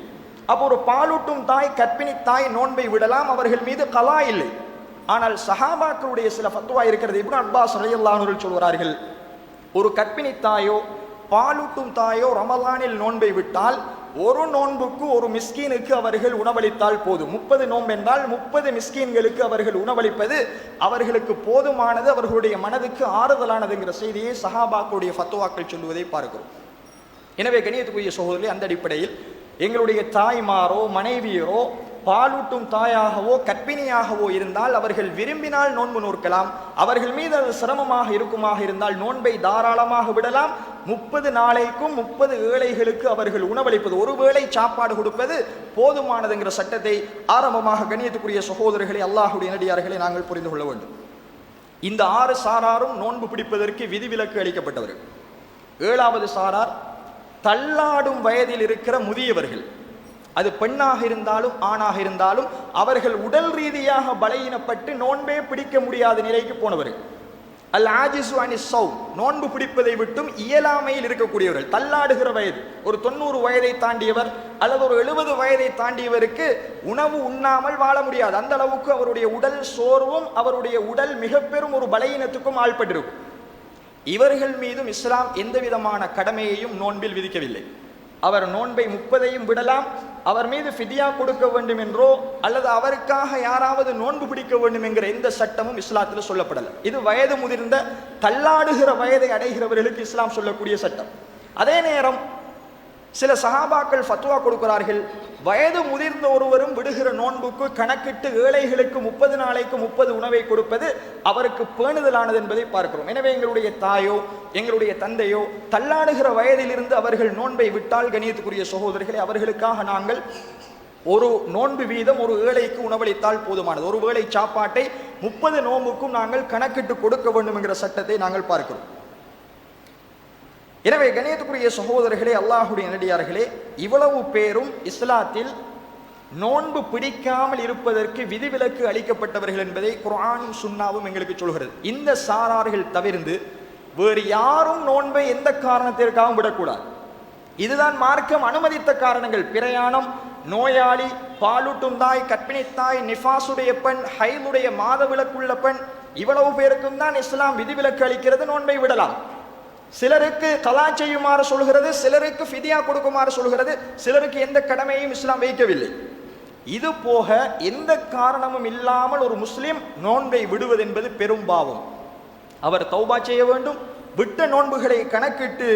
அப்போ ஒரு பாலூட்டும் தாய் கர்ப்பிணி தாய் நோன்பை விடலாம், அவர்கள் மீது கலா இல்லை. ஆனால் சஹாபாக்களுடைய சில ஃபத்வா இருக்கிறது. இப்னு அப்பாஸ் ரலியல்லாஹு அன்ஹு சொல்கிறார்கள், ஒரு கர்ப்பிணி தாயோ பாலூட்டும் தாயோ ரமலானில் நோன்பை விட்டால் ஒரு நோன்புக்கு ஒரு மிஸ்கீனுக்கு அவர்கள் உணவளித்தால் போதும். 30 நோன்பு என்றால் 30 மிஸ்கீன்களுக்கு அவர்கள் உணவளிப்பது அவர்களுக்கு போதுமானது, அவர்களுடைய மனதுக்கு ஆறுதலானதுங்கிற செய்தியை சஹாபாக்களுடைய ஃபத்வாக்கள் சொல்லுவதை பார்க்கிறோம். எனவே கண்ணியத்துக்குரிய சகோதரர்களே, அந்த அடிப்படையில் எங்களுடைய தாய்மாரோ மனைவியரோ பாலூட்டும் தாயாகவோ கர்ப்பிணியாகவோ இருந்தால் அவர்கள் விரும்பினால் நோன்பு நோக்கலாம். அவர்கள் மீது அது சிரமமாக இருக்குமாக இருந்தால் நோன்பை தாராளமாக விடலாம். 30 நாளைக்கும் 30 ஏழைகளுக்கு அவர்கள் உணவளிப்பது, ஒரு வேளை சாப்பாடு கொடுப்பது போதுமானதுங்கிற சட்டத்தை ஆரம்பமாக கண்ணியத்துக்குரிய சகோதரர்களே, அல்லாஹ்வுடைய நடிகார்களை நாங்கள் புரிந்து கொள்ள வேண்டும். இந்த 6 சாராரும் நோன்பு பிடிப்பதற்கு விதிவிலக்கு அளிக்கப்பட்டவர்கள். 7வது சாரார் தள்ளாடும் வயதில் இருக்கிற முதியவர்கள். அது பெண்ணாக இருந்தாலும் ஆணாக இருந்தாலும் அவர்கள் உடல் ரீதியாக பலகீனப்பட்டு நோன்பே பிடிக்க முடியாத நிலைக்கு போனவர்கள். அல் ஆஜிசு அனி ஸௌம், நோன்பு பிடிப்பதை விட்டும் இயலாமையில் இருக்கக்கூடியவர்கள். தள்ளாடுகிற வயது, ஒரு 90 வயதை தாண்டியவர் அல்லது ஒரு 70 வயதை தாண்டியவருக்கு உணவு உண்ணாமல் வாழ முடியாது. அந்த அளவுக்கு அவருடைய உடல் சோர்வும் அவருடைய உடல் மிக பெரும் ஒரு பலகீனத்துக்கும் ஆள்பட்டிருக்கும். இவர்கள் மீதும் இஸ்லாம் எந்த விதமான கடமையையும் நோன்பில் விதிக்கவில்லை. அவர் நோன்பை 30ஐயும் விடலாம். அவர் மீது ஃபிதியா கொடுக்க வேண்டும் என்றோ அல்லது அவருக்காக யாராவது நோன்பு பிடிக்க வேண்டும் என்கிற எந்த சட்டமும் இஸ்லாத்தில் சொல்லப்படலை. இது வயது முதிர்ந்த தள்ளாடுகிற வயதை அடைகிறவர்களுக்கு இஸ்லாம் சொல்லக்கூடிய சட்டம். அதே நேரம் சில சஹாபாக்கள் ஃபத்வா கொடுக்கிறார்கள், வயது முதிர்ந்த ஒருவரும் விடுகிற நோன்புக்கு கணக்கிட்டு ஏழைகளுக்கு 30 நாளைக்கு 30 உணவை கொடுப்பது அவருக்கு பேணுதலானது என்பதை பார்க்கிறோம். எனவே எங்களுடைய தாயோ எங்களுடைய தந்தையோ தள்ளாடுகிற வயதிலிருந்து அவர்கள் நோன்பை விட்டால் கண்ணியத்துக்குரிய சகோதரர்களை, அவர்களுக்காக நாங்கள் ஒரு நோன்பு வீதம் ஒரு ஏழைக்கு உணவளித்தால் போதுமானது. ஒரு வேளை சாப்பாட்டை 30 நோன்புக்கும் நாங்கள் கணக்கிட்டு கொடுக்க வேண்டும் என்கிற சட்டத்தை நாங்கள் பார்க்கிறோம். எனவே கண்ணியத்துக்குரிய சகோதரர்களே, அல்லாஹ்வுடைய நல்லடியார்களே, இவ்வளவு பேரும் இஸ்லாத்தில் நோன்பு பிடிக்காமல் இருப்பதற்கு விதிவிலக்கு அளிக்கப்பட்டவர்கள் என்பதை குர்ஆனும் சுன்னாவும் எங்களுக்கு சொல்கிறது. இந்த சாரார்கள் தவிர்த்து வேறு யாரும் நோன்பை எந்த காரணத்திற்காகவும் விடக்கூடாது. இதுதான் மார்க்கம் அனுமதித்த காரணங்கள். பிரயாணம், நோயாளி, பாலூட்டும் தாய், கர்ப்பிணி தாய், நிஃபாசுடைய பெண், ஹைலுடைய மாதவிலக்குள்ள பெண், இவ்வளவு பேருக்கும் தான் இஸ்லாம் விதிவிலக்கு அளிக்கிறது. நோன்பை விடலாம். சிலருக்கு கலா செய்யுமாறு சொல்கிறது, சிலருக்கு ஃபிதியா கொடுக்குமாறு சொல்கிறது, சிலருக்கு எந்த கடமையும் இஸ்லாம் வைக்கவில்லை. இது போக எந்த காரணமும் இல்லாமல் ஒரு முஸ்லிம் நோன்பை விடுவது என்பது பெரும் பாவம். அவர் தௌபா செய்ய வேண்டும். விட்ட நோன்புகளை கணக்கிட்டு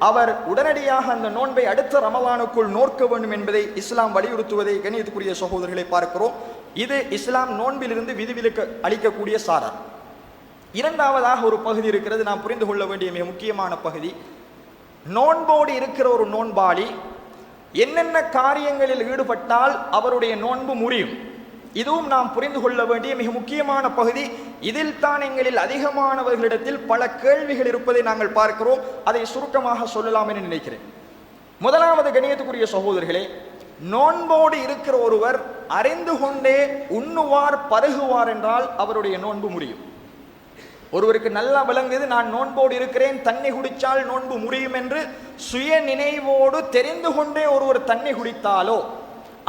அவர் உடனடியாக அந்த நோன்பை அடுத்த ரமலானுக்குள் நோக்க வேண்டும் என்பதை இஸ்லாம் வலியுறுத்துவதை கண்ணியத்துக்குரிய சகோதரர்களை பார்க்கிறோம். இது இஸ்லாம் நோன்பிலிருந்து விதிவிலக்கு அளிக்கக்கூடிய சாரார். இரண்டாவதாக ஒரு பகுதி இருக்கிறது, நாம் புரிந்து கொள்ள வேண்டிய மிக முக்கியமான பகுதி. நோன்போடு இருக்கிற ஒரு நோன்பாளி என்னென்ன காரியங்களில் ஈடுபட்டால் அவருடைய நோன்பு முறியும், இதுவும் நாம் புரிந்து கொள்ள வேண்டிய மிக முக்கியமான பகுதி. இதில் தான் எங்களில் அதிகமானவர்களிடத்தில் பல கேள்விகள் இருப்பதை நாங்கள் பார்க்கிறோம். அதை சுருக்கமாக சொல்லலாம் என நினைக்கிறேன். முதலாவது கண்ணியத்துக்குரிய சகோதரர்களே, நோன்போடு இருக்கிற ஒருவர் அறிந்து கொண்டே உண்ணுவார் பருகுவார் என்றால் அவருடைய நோன்பு முறியும். ஒருவருக்கு நல்லா விளங்குது, நான் நோன்போடு இருக்கிறேன், தண்ணி குடித்தால் நோன்பு முறியும் என்று சுய நினைவோடு தெரிந்து கொண்டே ஒருவர் தண்ணி குடித்தாலோ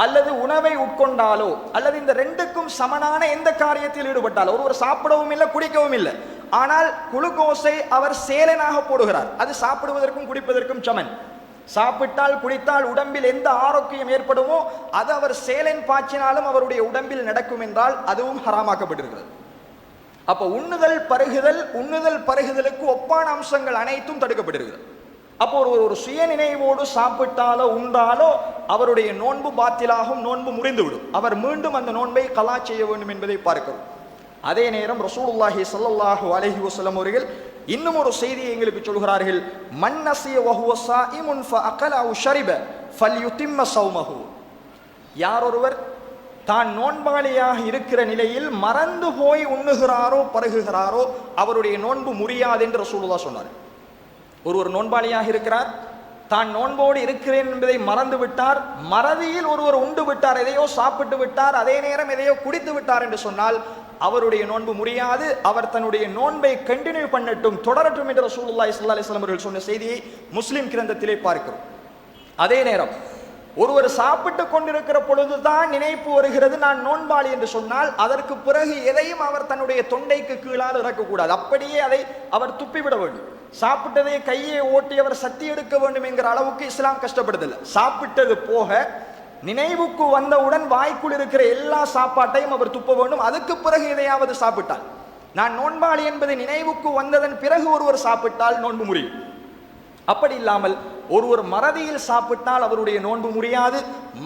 அல்லது உணவை உட்கொண்டாலோ அல்லது இந்த ரெண்டுக்கும் சமனான எந்த காரியத்தில் ஈடுபட்டாலோ, ஒருவர் சாப்பிடவும் இல்லை குடிக்கவும் இல்லை, ஆனால் குளுக்கோஸை அவர் சேலனாக போடுகிறார், அது சாப்பிடுவதற்கும் குடிப்பதற்கும் சமன். சாப்பிட்டால் குடித்தால் உடம்பில் எந்த ஆரோக்கியம் ஏற்படுமோ அது அவர் சேலன் பாய்ச்சினாலும் அவருடைய உடம்பில் நடக்கும் என்றால் அதுவும் ஹராமாக்கப்பட்டிருக்கிறது. அப்போ உண்ணுதல் பருகுதலுக்கு ஒப்பான அம்சங்கள் அனைத்தும் தடுக்கப்பட்டிருக்கிறது. அப்போ ஒரு சுய நினைவோடு சாப்பிட்டாலோ உண்டாலோ அவருடைய நோன்பு பாத்திலாகும், நோன்பு முறிந்துவிடும். அவர் மீண்டும் அந்த நோன்பை கலா செய்ய வேண்டும் என்பதை பார்க்கிறோம். அதே நேரம் ரசூலுல்லாஹி ஸல்லல்லாஹு அலைஹி வஸல்லம் அவர்கள் இன்னும் ஒரு செய்தியை எங்களுக்கு சொல்கிறார்கள். மன் நஸிய வஹுவ ஸாயிமுன் ஃபஅகல அவ் ஷரிப ஃபல்யுதிம்ம ஸௌமஹு. யார் ஒருவர் தான் நோன்பாளியாக இருக்கிற நிலையில் மறந்து போய் உண்ணுகிறாரோ பருகுகிறாரோ அவருடைய நோன்பு முறியாது என்று ரசூலுல்லாஹ் சொன்னார். ஒருவர் நோன்பாளியாக இருக்கிறார், தான் நோன்போடு இருக்கிறேன் என்பதை மறந்து விட்டார், மறதியில் ஒருவர் உண்டு விட்டார், எதையோ சாப்பிட்டு விட்டார், அதே நேரம் எதையோ குடித்து விட்டார் என்று சொன்னால் அவருடைய நோன்பு முறியாது. அவர் தன்னுடைய நோன்பை கண்டினியூ பண்ணட்டும், தொடரட்டும் என்று ரசூலுல்லாஹி ஸல்லல்லாஹு அலைஹி வஸல்லம் அவர்கள் சொன்ன செய்தியை முஸ்லிம் கிரந்தத்திலே பார்க்கிறோம். அதே நேரம் ஒருவர் சாப்பிட்டு கொண்டிருக்கிற பொழுதுதான் நினைப்பு வருகிறது நான் நோன்பாளி என்று சொன்னால் அதற்கு பிறகு எதையும் அவர் தன்னுடைய தொண்டைக்கு கீழால் இறக்கக்கூடாது, அப்படியே அதை அவர் துப்பிவிட வேண்டும். சாப்பிட்டதை கையை ஓட்டி அவர் சத்தி எடுக்க வேண்டும் என்கிற அளவுக்கு இஸ்லாம் கஷ்டப்படுதில்லை. சாப்பிட்டது போக நினைவுக்கு வந்தவுடன் வாய்க்குள் இருக்கிற எல்லா சாப்பாட்டையும் அவர் துப்ப வேண்டும். அதுக்கு பிறகு எதையாவது சாப்பிட்டால், நான் நோன்பாளி என்பது நினைவுக்கு வந்ததன் பிறகு ஒருவர் சாப்பிட்டால் நோன்பு முறியும். அப்படி இல்லாமல் ஒருவர் மறதியில் சாப்பிட்டால் அவருடைய நோன்பு முடியாது,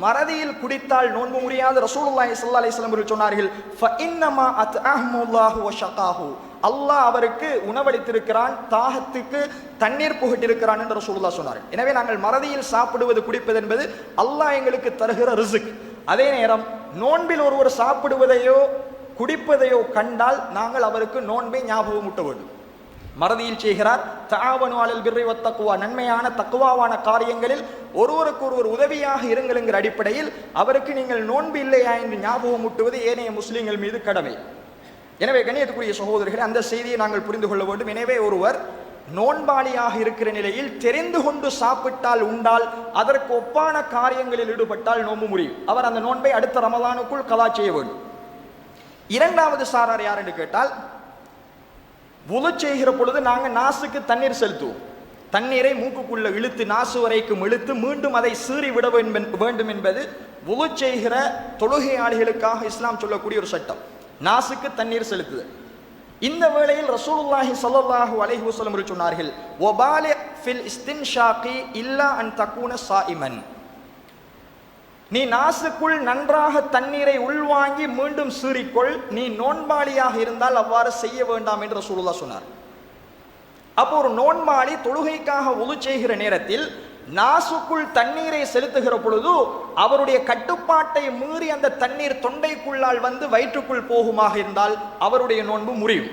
மறதியில் குடித்தால் நோன்பு முடியாது. ரசூலுல்லாஹி ஸல்லல்லாஹு அலைஹி வஸல்லம் அவர்கள் சொன்னார்கள், ஃபஇன்னமா அத்அஹமுல்லாஹு வஷகாஹு, அல்லாஹ் அவருக்கு உணவளித்திருக்கிறான், தாகத்துக்கு தண்ணீர் புகட்டிருக்கிறான் என்று ரசூலுல்லாஹ் சொன்னார்கள். எனவே நாங்கள் மறதியில் சாப்பிடுவது குடிப்பது என்பது அல்லாஹ் எங்களுக்கு தருகிற ரிஸ்க். அதே நேரம் நோன்பில் ஒருவர் சாப்பிடுவதையோ குடிப்பதையோ கண்டால் நாங்கள் அவருக்கு நோன்பை ஞாபகம் ஊட்ட வேண்டும். மறதியில் செய்கிறார், தஆவனு அலல் பிர்ரி வத்தக்வா, நன்மையான தக்வாவான காரியங்களில் ஒருவருக்கு ஒருவர் உதவியாக இருங்கள் என்கிற அடிப்படையில் அவருக்கு நீங்கள் நோன்பு இல்லையா என்று ஞாபகம் ஊட்டுவது ஏனைய முஸ்லிம்கள் மீது கடமை. எனவே கண்ணியத்துக்குரிய சகோதரர்களே, அந்த செய்தியை நாங்கள் புரிந்து கொள்ள வேண்டும். எனவே ஒருவர் நோன்பாளியாக இருக்கிற நிலையில் தெரிந்து கொண்டு சாப்பிட்டால் உண்டால் அதற்கு ஒப்பான காரியங்களில் ஈடுபட்டால் நோன்பு முடியும். அவர் அந்த நோன்பை அடுத்த ரமலானுக்குள் கலா செய்ய வேண்டும். இரண்டாவது சாரார் யார் என்று கேட்டால், வுது செய்கிற பொழுது நாங்கள் நாசுக்கு தண்ணீர் செலுத்துவோம். தண்ணீரை மூக்குக்குள்ள இழுத்து நாசு வரைக்கும் இழுத்து மீண்டும் அதை சீறி விட வேண்டும் என்பது வுது செய்கிற தொழுகையாளிகளுக்காக இஸ்லாம் சொல்லக்கூடிய ஒரு சட்டம். நாசுக்கு தண்ணீர் செலுத்துதல். இந்த வேளையில் ரசூலுல்லாஹி ஸல்லல்லாஹு அலைஹி வஸல்லம் சொன்னார்கள், வபாலி ஃபில் இஸ்தின்ஷாகி இல்லா அன் தகூன ஸாயிமன், நீ நாசுக்குள் நன்றாக தண்ணீரை உள்வாங்கி மீண்டும் சீறிக்கொள், நீ நோன்பாளியாக இருந்தால் அவ்வாறு செய்ய வேண்டாம் என்று ரசூலுல்லாஹ் சொன்னார். அப்போ ஒரு நோன்பாளி தொழுகைக்காக வுது செய்கிற நேரத்தில் நாசுக்குள் தண்ணீரை செலுத்துகிற பொழுது அவருடைய கட்டுப்பாட்டை மீறி அந்த தண்ணீர் தொண்டைக்குள்ளால் வந்து வயிற்றுக்குள் போகுமாக இருந்தால் அவருடைய நோன்பு முறியும்.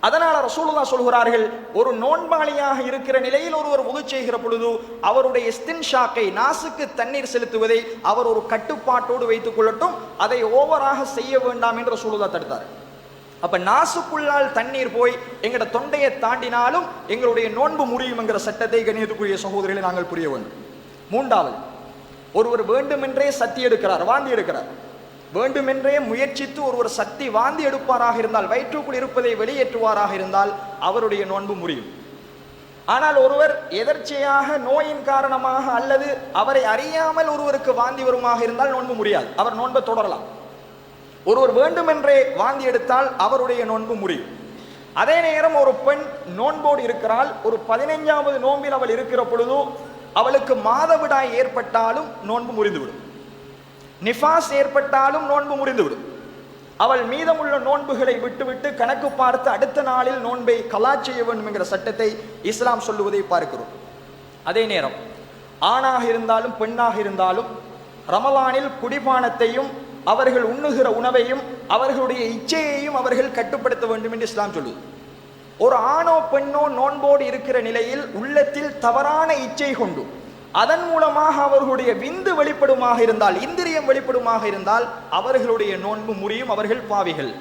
அதனால ரசூலுல்லாஹ் சொல்கிறார்கள், ஒரு நோன்பாளியாக இருக்கிற நிலையில் ஒருவர் வுது செய்கிற பொழுது அவருடைய இஸ்தின்ஷாக்கை, நாசுக்கு தண்ணீர் செலுத்துவதை அவர் ஒரு கட்டுப்பாட்டோடு வைத்துக் கொள்ளட்டும், அதை ஓவராக செய்ய வேண்டாம் என்று ரசூலுல்லாஹ் தடுத்தார். அப்ப நாசுக்குள்ளால் தண்ணீர் போய் எங்கட தொண்டையை தாண்டினாலும் எங்களுடைய நோன்பு முறியும் என்கிற சட்டத்தை கண்ணியத்துக்குரிய சகோதரிகளை நாங்கள் புரிய வேண்டும். மூன்றாவது, ஒருவர் வேண்டுமென்றே சத்தி எடுக்கிறார், வாந்தி எடுக்கிறார். வேண்டுமென்றே முயற்சித்து ஒருவர் சத்தி வாந்தி எடுப்பாராக இருந்தால், வயிற்றுக்குள் இருப்பதை வெளியேற்றுவாராக இருந்தால் அவருடைய நோன்பு முறியும். ஆனால் ஒருவர் எதர்ச்சையாக நோயின் காரணமாக அல்லது அவரை அறியாமல் ஒருவருக்கு வாந்தி வருமாக இருந்தால் நோன்பு முடியாது, அவர் நோன்பை தொடரலாம். ஒருவர் வேண்டுமென்றே வாந்தி எடுத்தால் அவருடைய நோன்பு முறியும். அதே நேரம் ஒரு பெண் நோன்போடு இருக்கிறாள், ஒரு 15வது நோன்பில் அவள் இருக்கிற பொழுது அவளுக்கு மாதவிடாய் ஏற்பட்டாலும் நோன்பு முறிந்துவிடும், நிஃபாஸ் ஏற்பட்டாலும் நோன்பு முறிந்துவிடும். அவள் மீதமுள்ள நோன்புகளை விட்டுவிட்டு கணக்கு பார்த்து அடுத்த நாளில் நோன்பை கலா செய்ய வேண்டும் என்கிற சட்டத்தை இஸ்லாம் சொல்லுவதை பார்க்கிறோம். அதே நேரம் ஆணாக இருந்தாலும் பெண்ணாக இருந்தாலும் ரமலானில் குடிபானத்தையும் அவர்கள் உண்ணுகிற உணவையும் அவர்களுடைய இச்சையையும் அவர்கள் கட்டுப்படுத்த வேண்டும் என்று இஸ்லாம் சொல்லுது. ஒரு ஆணோ பெண்ணோ நோன்போடு இருக்கிற நிலையில் உள்ளத்தில் தவறான இச்சை கொண்டு அதன் மூலமாக அவர்களுடைய விந்து வெளிப்படுமாக இருந்தால், இந்திரியம் வெளிப்படுமாக இருந்தால் அவர்களுடைய நோன்பு முறியும், அவர்கள் பாவிகள்,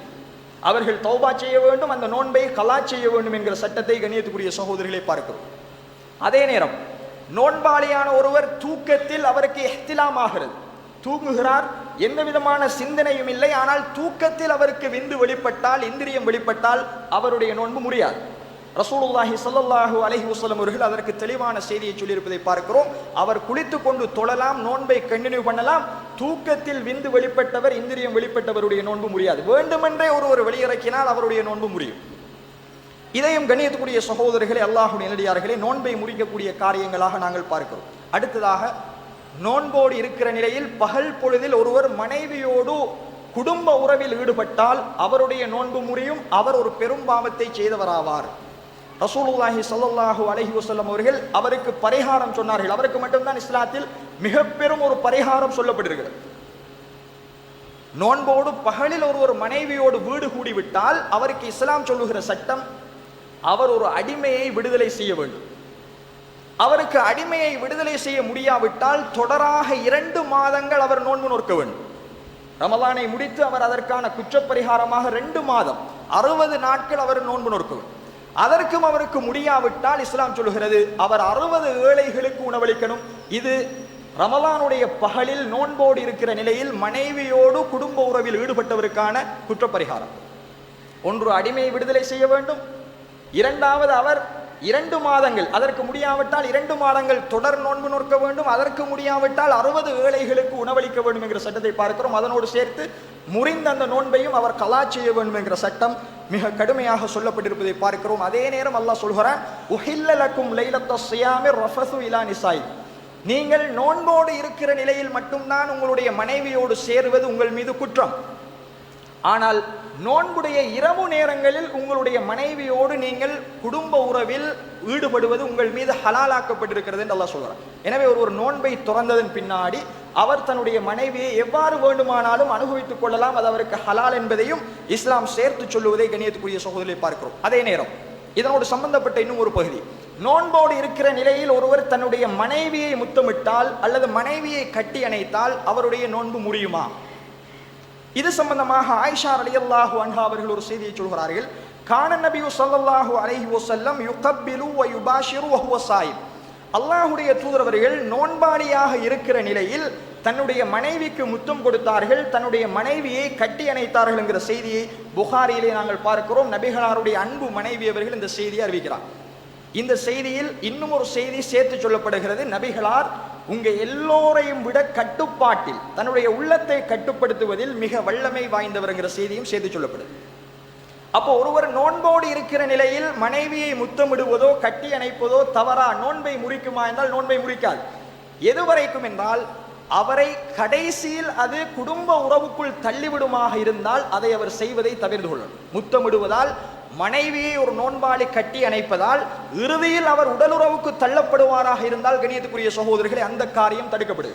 அவர்கள் தௌபா செய்ய வேண்டும், அந்த நோன்பை கலா செய்ய வேண்டும் என்கிற சட்டத்தை கண்ணியத்துக்குரிய சகோதரிகளை பார்க்கிறோம். அதே நேரம் நோன்பாளியான ஒருவர் தூக்கத்தில் அவருக்கு இஹ்திலாம் ஆகிறது, தூங்குகிறார், எந்த விதமான சிந்தனையும் இல்லை, ஆனால் தூக்கத்தில் அவருக்கு விந்து வெளிப்பட்டால், இந்திரியம் வெளிப்பட்டால் அவருடைய நோன்பு முடியாது. ரசூலுல்லாஹி ஸல்லல்லாஹு அலைஹி வஸல்லம் அவர்கள் அதற்கு தெளிவான செய்தியை சொல்லியிருப்பதை பார்க்கிறோம். அவர் குளித்து கொண்டு தொழலாம், நோன்பை கண்டினியூ பண்ணலாம். தூக்கத்தில் விந்து வெளிப்பட்டவர், இந்திரியம் வெளிப்பட்டவருடைய நோன்பு முடியாது. வேண்டுமென்றே ஒருவர் வெளியிறக்கினால் அவருடைய நோன்பு முடியும். இதையும் கண்ணியத்துக்குரிய சகோதரர்களே, அல்லாஹ்வுடைய நல்லடியார்களே, நோன்பை முறிக்கக்கூடிய காரியங்களாக நாங்கள் பார்க்கிறோம். அடுத்ததாக, நோன்போடு இருக்கிற நிலையில் பகல் பொழுதில் ஒருவர் மனைவியோடு குடும்ப உறவில் ஈடுபட்டால் அவருடைய நோன்பு முறியும், அவர் ஒரு பெரும் பாவத்தை செய்தவராவார். ரசூலுல்லாஹி ஸல்லல்லாஹு அலைஹி வஸல்லம் அவர்கள் அவருக்கு பரிகாரம் சொன்னார்கள். அவருக்கு மட்டும்தான் இஸ்லாத்தில் மிக பெரும் ஒரு பரிகாரம் சொல்லப்பட்டிருக்கிறது. நோன்போடு பகலில் ஒருவர் மனைவியோடு வீடு கூடிவிட்டால் அவருக்கு இஸ்லாம் சொல்லுகிற சட்டம், அவர் ஒரு அடிமையை விடுதலை செய்ய வேண்டும். அவருக்கு அடிமையை விடுதலை செய்ய முடியாவிட்டால் தொடராக 2 மாதங்கள் அவர் நோன்பு நோக்க வேண்டும். ரமலானை முடித்து அவர் அதற்கான குற்றப்பரிகாரமாக 2 மாதம் 60 நாட்கள் அவர் நோன்பு நோக்க வேண்டும். அதற்கும் அவருக்கு முடியாவிட்டால் இஸ்லாம் சொல்லுகிறது அவர் 60 ஏழைகளுக்கு உணவளிக்கணும். இது ரமலானுடைய பகலில் நோன்போடு இருக்கிற நிலையில் மனைவியோடு குடும்ப உறவில் ஈடுபட்டவருக்கான குற்றப்பரிகாரம். ஒன்று, அடிமையை விடுதலை செய்ய வேண்டும். இரண்டாவது, அவர் 2 மாதங்கள், அதற்கு முடியாவிட்டால் 2 மாதங்கள் தொடர் நோன்பு நோக்க வேண்டும். அதற்கு முடியாவிட்டால் 60 ஏழைகளுக்கு உணவளிக்க வேண்டும் என்கிற சட்டத்தை பார்க்கிறோம். அதனோடு சேர்த்து முறிந்த அந்த நோன்பையும் அவர் கலா செய்ய வேண்டும் என்கிற சட்டம் மிக கடுமையாக சொல்லப்பட்டிருப்பதை பார்க்கிறோம். அதே நேரம் அல்லாஹ் சொல்கிறான், உஹில்ல லக்கும் லைலத்த ஸியாமி ரஃபஸு இலா நிசாய், நீங்கள் நோன்போடு இருக்கிற நிலையில் மட்டும்தான் உங்களுடைய மனைவியோடு சேருவது உங்கள் மீது குற்றம். ஆனால் நோன்புடைய இரவு நேரங்களில் உங்களுடைய மனைவியோடு நீங்கள் குடும்ப உறவில் ஈடுபடுவது உங்கள் மீது ஹலாலாக்கப்பட்டிருக்கிறது என்று அல்லாஹ் சொல்கிறார். எனவே ஒரு நோன்பை துறந்ததன் பின்னாடி அவர் தன்னுடைய மனைவியை எவ்வாறு வேண்டுமானாலும் அனுபவித்துக் கொள்ளலாம், அது அவருக்கு ஹலால் என்பதையும் இஸ்லாம் சேர்த்து சொல்லுவதை கண்ணியத்துக்குரிய சகோதரரை பார்க்கிறோம். அதே நேரம் இதனோடு சம்பந்தப்பட்ட இன்னும் ஒரு பகுதி, நோன்போடு இருக்கிற நிலையில் ஒருவர் தன்னுடைய மனைவியை முத்தமிட்டால் அல்லது மனைவியை கட்டி அணைத்தால் அவருடைய நோன்பு முறியுமா? இது சம்பந்தமாக ஆயிஷா ரலியல்லாஹு அன்ஹா அவர்கள் ஒரு செய்தியை சொல்கிறார்கள். கான நபியு ஸல்லல்லாஹு அலைஹி வஸல்லம் யுகப்பிலு வ யுபாஷிரு வ ஹுவ ஸாயிம், அல்லாஹ்வுடைய தூதர் அவர்கள் நோன்பாளியாக இருக்கிற நிலையில் தன்னுடைய மனைவிக்கு முத்தம் கொடுத்தார்கள், தன்னுடைய மனைவியை கட்டி அணைத்தார்கள் என்கிற செய்தியை புகாரியிலே நாங்கள் பார்க்கிறோம். நபிகளாருடைய அன்பு மனைவி அவர்கள் இந்த செய்தியை அறிவிக்கிறார். இந்த செய்தியில் இன்னும் ஒரு செய்தி சேர்த்து சொல்லப்படுகிறது. நபிகளார் உங்க எல்லோரையும் விட கட்டுப்பாட்டில், தன்னுடைய உள்ளத்தை கட்டுப்படுத்துவதில் மிக வல்லமை வாய்ந்தவர்ங்கிற செய்தியும் சேர்த்து சொல்லப்படுது. அப்போ ஒருவர் நோன்போடு இருக்கிற நிலையில் மனைவியை முத்தமிடுவதோ கட்டி அணைப்பதோ தவறா, நோன்பை முறிக்குமா என்றால் நோன்பை முறிக்காது. எதுவரைக்கும் என்றால் அவரை கடைசியில் அது குடும்ப உறவுக்குள் தள்ளிவிடுமாக இருந்தால் அதை அவர் செய்வதை தவிர்த்து கொள்ளணும். முத்தமிடுவதால், மனைவியை ஒரு நோன்பாளி கட்டி அணைப்பதால் இறுதியில் அவர் உடலுறவுக்கு தள்ளப்படுவாராக இருந்தால் கண்ணியத்துக்குரிய சகோதரர்களே அந்த காரியம் தடுக்கப்படுது.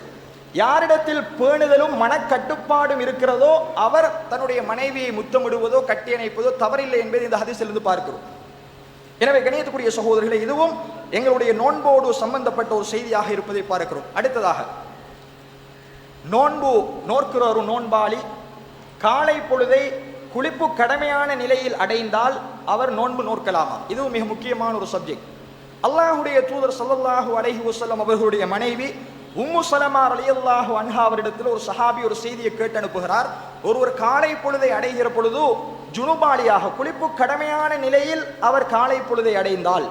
யாரிடத்தில் பேணுதலும் மனக்கட்டுப்பாடும் இருக்கிறதோ அவர் தன்னுடைய மனைவியை முத்தமிடுவதோ கட்டி அணைப்பதோ தவறில்லை என்பதை இந்த ஹதீஸிலிருந்து பார்க்கிறோம். எனவே கண்ணியத்துக்குரிய சகோதரர்களே இதுவும் எங்களுடைய நோன்போடு சம்பந்தப்பட்ட ஒரு செய்தியாக இருப்பதை பார்க்கிறோம். அடுத்ததாக, நோன்பு நோக்கிற ஒரு நோன்பாளி காலை பொழுதை குளிப்பு கடமையான நிலையில் அடைந்தால் அவர் நோன்பு நோக்கலாமா? இதுவும் மிக முக்கியமான ஒரு சப்ஜெக்ட். அல்லாஹ்வுடைய தூதர் ஸல்லல்லாஹு அலைஹி வஸல்லம் அவர்களுடைய மனைவி உம்மு ஸலமா ரலியல்லாஹு அன்ஹா அவரிடத்தில் ஒரு சஹாபி ஒரு செய்தியை கேட்டு அனுப்புகிறார். ஒருவர் காலை பொழுதை அடைகிற பொழுது ஜுனுபாலியாக குளிப்பு கடமையான நிலையில் அவர் காலை பொழுதை அடைந்தால்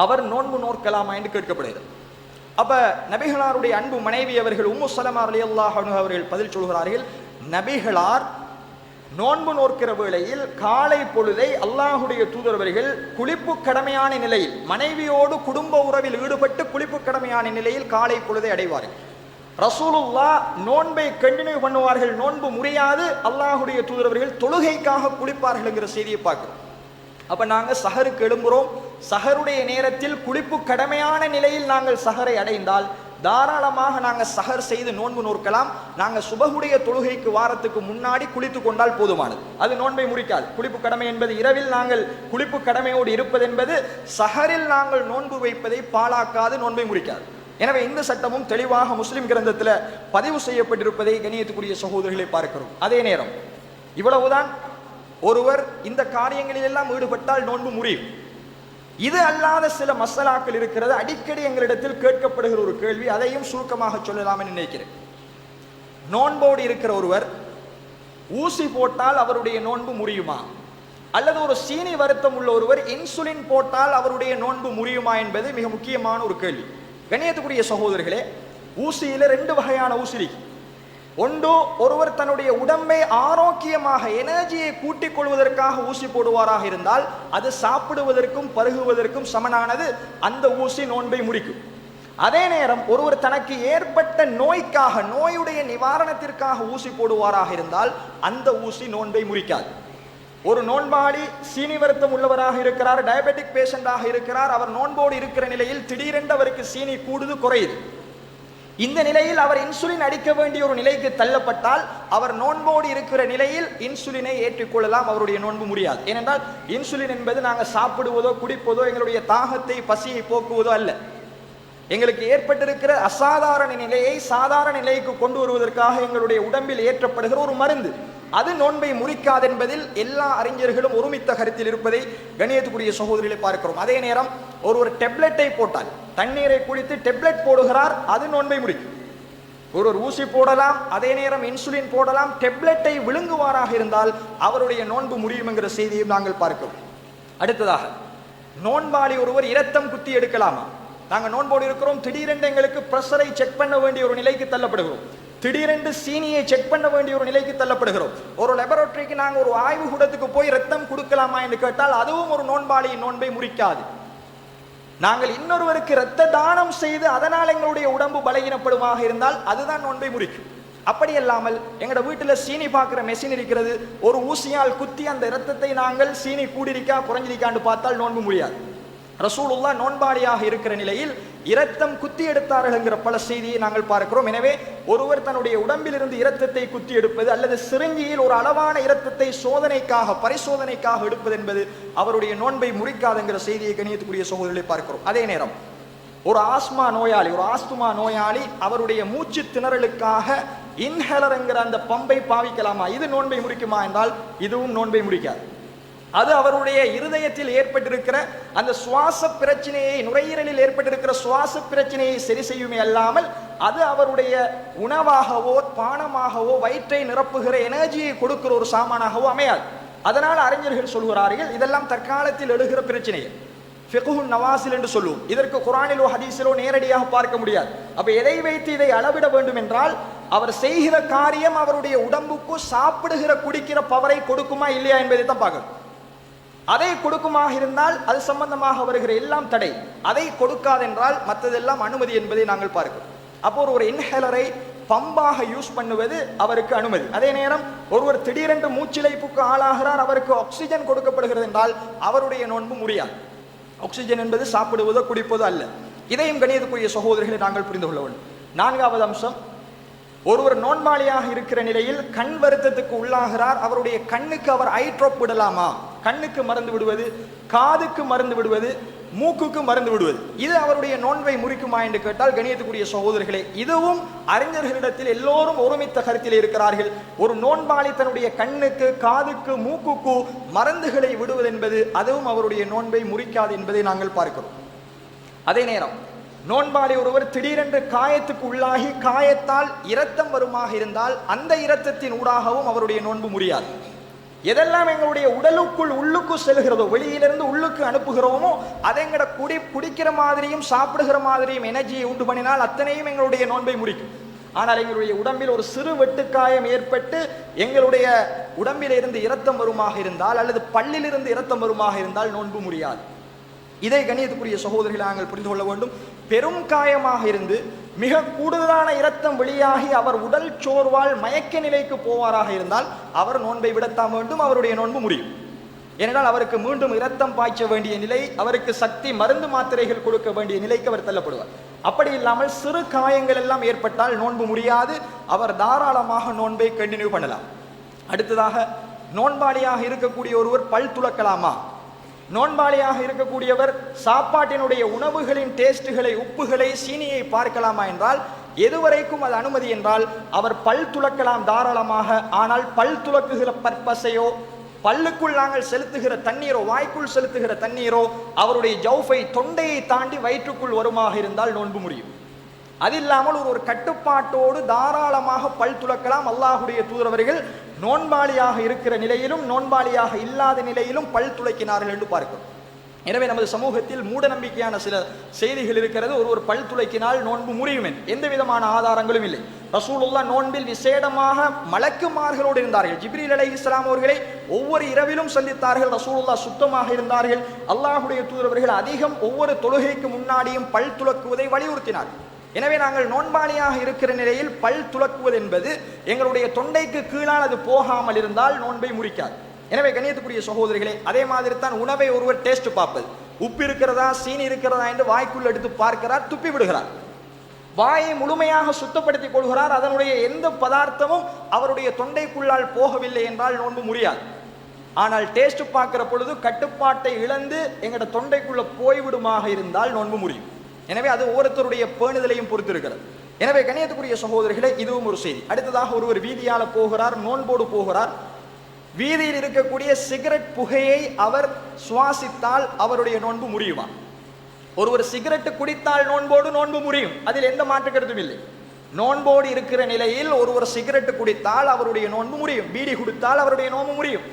அவர் நோன்பு நோக்கலாமா என்று கேட்கப்படுகிறது. அப்ப நபிகளாருடைய அன்பு மனைவி அவர்கள் உம்மு ஸலமா ரலியல்லாஹு அன்ஹா அவர்கள் பதில் சொல்கிறார்கள், நபிகளார் நோன்பு நோக்கிற வேளையில் காலை பொழுதை அல்லாஹுடைய தூதரவர்கள் குளிப்பு கடமையான நிலையில் மனைவியோடு குடும்ப உறவில் ஈடுபட்டு குளிப்பு கடமையான நிலையில் காலை பொழுதை அடைவார்கள். ரசூலுல்லாஹ் நோன்பை கண்டினியூ பண்ணுவார்கள், நோன்பு முறியாது. அல்லாஹுடைய தூதரவர்கள் தொழுகைக்காக குளிப்பார்கள் என்கிற செய்தியை பார்க்கிறோம். அப்ப நாங்க சஹருக்கு எழும்புறோம், சஹருடைய நேரத்தில் குளிப்பு கடமையான நிலையில் நாங்கள் சஹரை அடைந்தால் தாராளமாக நாங்கள் சஹர் செய்து நோன்பு நோக்கலாம். நாங்கள் சுபகுடைய தொழுகைக்கு வாரத்துக்கு முன்னாடி குளித்து கொண்டால் போதுமானது, அது நோன்பை முடிக்காது. குளிப்பு கடமை என்பது இரவில் நாங்கள் குளிப்பு கடமையோடு இருப்பது என்பது சஹரில் நாங்கள் நோன்பு வைப்பதை பாழாக்காது, நோன்பை முடிக்காது. எனவே இந்த சட்டமும் தெளிவாக முஸ்லிம் கிரந்தத்தில் பதிவு செய்யப்பட்டிருப்பதை கண்ணியத்துக்குரிய சகோதரர்களை பார்க்கிறோம். அதே நேரம் இவ்வளவுதான், ஒருவர் இந்த காரியங்களில் எல்லாம் ஈடுபட்டால் நோன்பு முறியும். இது அல்லாத சில மசாலாக்கள் இருக்கிறது, அடிக்கடி எங்களிடத்தில் கேட்கப்படுகிற ஒரு கேள்வி, அதையும் சுருக்கமாக சொல்லலாம் என்று நினைக்கிறேன். நோன்போடு இருக்கிற ஒருவர் ஊசி போட்டால் அவருடைய நோன்பு முறியுமா, அல்லது ஒரு சீனி வருத்தம் உள்ள ஒருவர் இன்சுலின் போட்டால் அவருடைய நோன்பு முறியுமா என்பது மிக முக்கியமான ஒரு கேள்வி. கண்ணியத்துக்குரிய சகோதரர்களே, ஊசியில 2 வகையான ஊசி. ஒன்று, ஒருவர் தன்னுடைய உடம்பை ஆரோக்கியமாக எனர்ஜியை கூட்டிக் கொள்வதற்காக ஊசி போடுவாராக இருந்தால் அது சாப்பிடுவதற்கும் பருகுவதற்கும் சமனானது, அந்த ஊசி நோன்பை முறிக்கும். அதே நேரம் ஒருவர் தனக்கு ஏற்பட்ட நோய்க்காக, நோயுடைய நிவாரணத்திற்காக ஊசி போடுவாராக இருந்தால் அந்த ஊசி நோன்பை முறிக்காது. ஒரு நோன்பாளி சீனி வருத்தம் உள்ளவராக இருக்கிறார், டயபெட்டிக் பேஷண்டாக இருக்கிறார், அவர் நோன்போடு இருக்கிற நிலையில் திடீரென்று அவருக்கு சீனி கூடுது குறையுது. இந்த நிலையில் அவர் இன்சுலின் அடிக்க வேண்டிய ஒரு நிலைக்கு தள்ளப்பட்டால் அவர் நோன்போடு இருக்கிற நிலையில் இன்சுலினை ஏற்றுக்கொள்ளலாம், அவருடைய நோன்பு முடியாது. ஏனென்றால் இன்சுலின் என்பது நாங்கள் சாப்பிடுவதோ குடிப்பதோ எங்களுடைய தாகத்தை பசியை போக்குவதோ அல்ல. எங்களுக்கு ஏற்பட்டிருக்கிற அசாதாரண நிலையை சாதாரண நிலைக்கு கொண்டு வருவதற்காக எங்களுடைய உடம்பில் ஏற்றப்படுகிற ஒரு மருந்து, அது நோன்பை முறிக்காது என்பதில் எல்லா அறிஞர்களும் ஒருமித்த கருத்தில் இருப்பதை கண்ணியத்துக்குரிய சகோதரிகளை பார்க்கிறோம். அதே நேரம் ஒரு டெப்லெட்டை போட்டால், தண்ணீரை குடித்து டெப்லெட் போடுகிறார், அது நோன்பை முறிக்கும். ஒருவர் ஊசி போடலாம், அதே நேரம் இன்சுலின் போடலாம், டெப்லெட்டை விழுங்குவாராக இருந்தால் அவருடைய நோன்பு முடியும் என்கிற செய்தியும் நாங்கள் பார்க்கிறோம். அடுத்ததாக, நோன்பாளி ஒருவர் இரத்தம் குத்தி எடுக்கலாமா? நாங்கள் நோன்போடு இருக்கிறோம், திடீரென்று எங்களுக்கு பிரஷரை செக் பண்ண வேண்டிய ஒரு நிலைக்கு தள்ளப்படுகிறோம், திடீரென்று சீனியை செக் பண்ண வேண்டிய ஒரு நிலைக்கு தள்ளப்படுகிறோம். ஒரு லெபரட்டரிக்கு நாங்கள் ஒரு ஆய்வு கூடத்துக்கு போய் ரத்தம் கொடுக்கலாமா என்று கேட்டால் அதுவும் ஒரு நோன்பாளியின் நோன்பை முறிக்காது. நாங்கள் இன்னொருவருக்கு இரத்த தானம் செய்து அதனால் எங்களுடைய உடம்பு பலகீனப்படுமாக இருந்தால் அதுதான் நோன்பை முறிக்கும். அப்படி அல்லாமல் எங்களோட வீட்டில் சீனி பார்க்குற மெஷின் இருக்கிறது, ஒரு ஊசியால் குத்தி அந்த இரத்தத்தை நாங்கள் சீனி கூடியிருக்கா குறைஞ்சிருக்கான்னு பார்த்தால் நோன்பு முடியாது. ரசூலுல்லாஹ் நோன்பாளியாக இருக்கிற நிலையில் இரத்தம் குத்தி எடுத்தார்கள் என்கிற பல செய்தியை நாங்கள் பார்க்கிறோம். எனவே ஒருவர் தன்னுடைய உடம்பிலிருந்து இரத்தத்தை குத்தி எடுப்பது அல்லது சிறுங்கியில் ஒரு அளவான இரத்தத்தை சோதனைக்காக பரிசோதனைக்காக எடுப்பது என்பது அவருடைய நோன்பை முறிக்காது என்கிற செய்தியை கணியத்துக்குரிய சகோதரர்களை பார்க்கிறோம். அதே நேரம் ஒரு ஆஸ்மா நோயாளி, ஒரு ஆஸ்துமா நோயாளி அவருடைய மூச்சு திணறலுக்காக இன்ஹேலர் என்கிற அந்த பம்பை பாவிக்கலாமா? இது நோன்பை முறிக்குமா என்றால் இதுவும் நோன்பை முறிக்காது. அது அவருடைய இருதயத்தில் ஏற்பட்டிருக்கிற அந்த சுவாச பிரச்சனையை, நுரையீரலில் ஏற்பட்டிருக்கிற சுவாச பிரச்சனையை சரி செய்யுமே அல்லாமல் அது அவருடைய உணவாகவோ பானமாகவோ வயிற்றை நிரப்புகிற எனர்ஜியை கொடுக்கிற ஒரு சாமானாகவோ அமையாது. அதனால் அறிஞர்கள் சொல்கிறார்கள், இதெல்லாம் தற்காலத்தில் எழுகிற பிரச்சனைகள், ஃபிக்ஹுன் நவாசில் என்று சொல்லுவோம். இதற்கு குர்ஆனிலோ ஹதீஸிலோ நேரடியாக பார்க்க முடியாது. அப்ப எதை வைத்து இதை அளவிட வேண்டும் என்றால் அவர் செய்கிற காரியம் அவருடைய உடம்புக்கு சாப்பிடுகிற குடிக்கிற பவரை கொடுக்குமா இல்லையா என்பதை தான் பார்க்கணும். அதை கொடுக்குமாக இருந்தால் அது சம்பந்தமாக வருகிற எல்லாம் தடை, அதை கொடுக்காதென்றால் மற்றதெல்லாம் அனுமதி என்பதை நாங்கள் பார்க்கிறோம். அப்போ ஒரு இன்ஹேலரை பம்பாக யூஸ் பண்ணுவது அவருக்கு அனுமதி. அதே நேரம் ஒருவர் திடீரென்று மூச்சிழைப்புக்கு ஆளாகிறார், அவருக்கு ஆக்சிஜன் கொடுக்கப்படுகிறது என்றால் அவருடைய நோன்பு முடியாது. ஆக்சிஜன் என்பது சாப்பிடுவதோ குடிப்பதோ அல்ல. இதையும் கணியத்துக்குரிய சகோதரர்களை நாங்கள் புரிந்து கொள்ள வேண்டும். நான்காவது அம்சம், ஒருவர் நோன்பாளியாக இருக்கிற நிலையில் கண் வருத்தத்துக்கு உள்ளாகிறார், அவருடைய கண்ணுக்கு அவர் ஐ ட்ராப் விடலாமா? கண்ணுக்கு மருந்து விடுவது, காதுக்கு மருந்து விடுவது, மூக்குக்கு மருந்து விடுவது, இது அவருடைய நோன்பை முறிக்குமா என்று கேட்டால் கணியத்துக்குரிய சகோதரர்களே, இதுவும் அறிஞர்களிடத்தில் எல்லோரும் ஒருமித்த கருத்தில் இருக்கிறார்கள். ஒரு நோன்பாளி தன்னுடைய கண்ணுக்கு காதுக்கு மூக்குக்கு மருந்துகளை விடுவது என்பது அதுவும் அவருடைய நோன்பை முறிக்காது என்பதை நாங்கள் பார்க்கிறோம். அதே நேரம் நோன்பாளி ஒருவர் திடீரென்று காயத்துக்கு உள்ளாகி காயத்தால் இரத்தம் வருமாக இருந்தால் அந்த இரத்தத்தின் ஊடாகவும் அவருடைய நோன்பு முடியாது. எதெல்லாம் எங்களுடைய உடலுக்குள் உள்ளுக்கு செல்கிறதோ, வெளியிலிருந்து உள்ளுக்கு அனுப்புகிறோமோ, அதை எங்கட குடிக்கிற மாதிரியும் சாப்பிடுகிற மாதிரியும் எனர்ஜியை உண்டு பண்ணினால் அத்தனையும் எங்களுடைய நோன்பை முறிக்கும். ஆனால் எங்களுடைய உடம்பில் ஒரு சிறு வெட்டுக்காயம் ஏற்பட்டு எங்களுடைய உடம்பிலிருந்து இரத்தம் வருமாக இருந்தால் அல்லது பல்லிலிருந்து இரத்தம் வருமாக இருந்தால் நோன்பு முடியாது. இதை கணியத்துக்குரிய சகோதரிகளை நாங்கள் புரிந்து கொள்ள வேண்டும். பெரும் காயமாக இருந்து மிக கூடுதலான இரத்தம் வெளியாகி அவர் உடல் சோர்வால் மயக்க நிலைக்கு போவாராக இருந்தால் அவர் நோன்பை விடத்தான் வேண்டும், அவருடைய நோன்பு முடியும். ஏனென்றால் அவருக்கு மீண்டும் இரத்தம் பாய்ச்ச வேண்டிய நிலை, அவருக்கு சக்தி மருந்து மாத்திரைகள் கொடுக்க வேண்டிய நிலைக்கு அவர் தள்ளப்படுவார். அப்படி இல்லாமல் சிறு காயங்கள் எல்லாம் ஏற்பட்டால் நோன்பு முடியாது, அவர் தாராளமாக நோன்பை கண்டினியூ பண்ணலாம். அடுத்ததாக, நோன்பாளியாக இருக்கக்கூடிய ஒருவர் பல் துலக்கலாமா? நோன்பாளியாக இருக்கக்கூடியவர் சாப்பாட்டினுடைய உணவுகளின் டேஸ்டுகளை, உப்புகளை, சீனியை பார்க்கலாமா என்றால் எதுவரைக்கும் அது அனுமதி என்றால் அவர் பல் துலக்கலாம் தாராளமாக. ஆனால் பல் துலக்குகிற பர்பஸையோ பல்லுக்குள் நாங்கள் செலுத்துகிற தண்ணீரோ வாய்க்குள் செலுத்துகிற தண்ணீரோ அவருடைய ஜௌஃபை தொண்டையை தாண்டி வயிற்றுக்குள் வருமாக இருந்தால் நோன்பு முடியும். அது இல்லாமல் ஒரு கட்டுப்பாட்டோடு தாராளமாக பல் துலக்கலாம். அல்லாஹுடைய தூதரவர்கள் நோன்பாளியாக இருக்கிற நிலையிலும் நோன்பாளியாக இல்லாத நிலையிலும் பல் துளைக்கினார்கள் என்று பார்க்கிறோம். எனவே நமது சமூகத்தில் மூட நம்பிக்கையான சில செய்திகள் இருக்கிறது. ஒருவர் பல் துளைக்கினால் நோன்பு முறியும் என்று எந்த விதமான ஆதாரங்களும் இல்லை. ரசூலுல்லாஹ் நோன்பில் விசேடமாக மலக்குமார்களோடு இருந்தார்கள். ஜிப்ரீல் அலைஹிஸ்ஸலாம் அவர்களை ஒவ்வொரு இரவிலும் சந்தித்தார்கள். ரசூலுல்லாஹ் சுத்தமாக இருந்தார்கள். அல்லாஹுடைய தூதரவர்கள் அதிகம் ஒவ்வொரு தொழுகைக்கு முன்னாடியும் பல் துலக்குவதை வலியுறுத்தினார்கள். எனவே நாங்கள் நோன்பாளியாக இருக்கிற நிலையில் பல் துலக்குவது என்பது எங்களுடைய தொண்டைக்கு கீழால் அது போகாமல் இருந்தால் நோன்பை முறிக்காது. எனவே கண்ணியத்துக்குரிய சகோதரிகளே, அதே மாதிரி தான் உணவை ஒருவர் டேஸ்ட் பார்ப்பது, உப்பு இருக்கிறதா சீனி இருக்கிறதா என்று வாய்க்குள் எடுத்து பார்க்கிறார், துப்பி விடுகிறார், வாயை முழுமையாக சுத்தப்படுத்திக் கொள்கிறார், அதனுடைய எந்த பதார்த்தமும் அவருடைய தொண்டைக்குள்ளால் போகவில்லை என்றால் நோன்பு முடியாது. ஆனால் டேஸ்ட் பார்க்கிற பொழுது கட்டுப்பாட்டை இழந்து எங்களோட தொண்டைக்குள்ள போய்விடுமாக இருந்தால் நோன்பு முடியும். எனவே அது ஒவ்வொருத்தருடைய பேணுதலையும் பொறுத்திருக்கிறது. எனவே கண்ணியத்துக்குரிய சகோதரிகளே, இதுவும் ஒரு செய்தி. அடுத்ததாக, ஒருவர் வீதியால போகிறார், நோன்போடு போகிறார், வீதியில் இருக்கக்கூடிய சிகரெட் புகையை அவர் சுவாசித்தால் அவருடைய நோன்பு முடியுமா? ஒருவர் சிகரெட் குடித்தால் நோன்போடு நோன்பு முடியும், அதில் எந்த மாற்று கருத்தும் இல்லை. நோன்போடு இருக்கிற நிலையில் ஒருவர் சிகரெட் குடித்தால் அவருடைய நோன்பு முறியும், பீடி குடித்தால் அவருடைய நோன்பு முறியும்.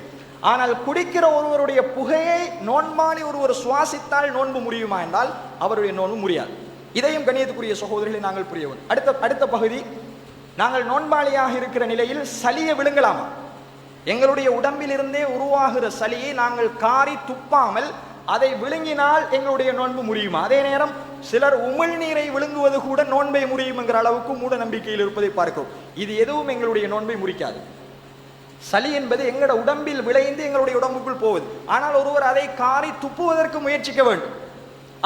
ஆனால் குடிக்கிற ஒருவருடைய புகையை நோன்பாளி ஒருவர் சுவாசித்தால் நோன்பு முறியுமா என்றால் அவருடைய நோன்பு முறியாது. இதையும் கணியத்துக்குரிய சகோதரர்களை நாங்கள் புரிய வேண்டும். அடுத்த பகுதி, நாங்கள் நோன்பாளியாக இருக்கிற நிலையில் சளியை விழுங்கலாமா? எங்களுடைய உடம்பில் இருந்தே உருவாகிற சளியை நாங்கள் காரி துப்பாமல் அதை விழுங்கினால் எங்களுடைய நோன்பு முறியுமா? அதே நேரம் சிலர் உமிழ்நீரை விழுங்குவது கூட நோன்பை முறியும் என்கிற அளவுக்கு மூட நம்பிக்கையில் இருப்பதை பார்க்கிறோம். இது எதுவும் எங்களுடைய நோன்பை முறிக்காது. சளி என்பது எங்களோட உடம்பில் விளைந்து எங்களுடைய உடம்புக்குள் போவது. ஆனால் ஒருவர் அதை காரி துப்புவதற்கு முயற்சிக்க வேண்டும்.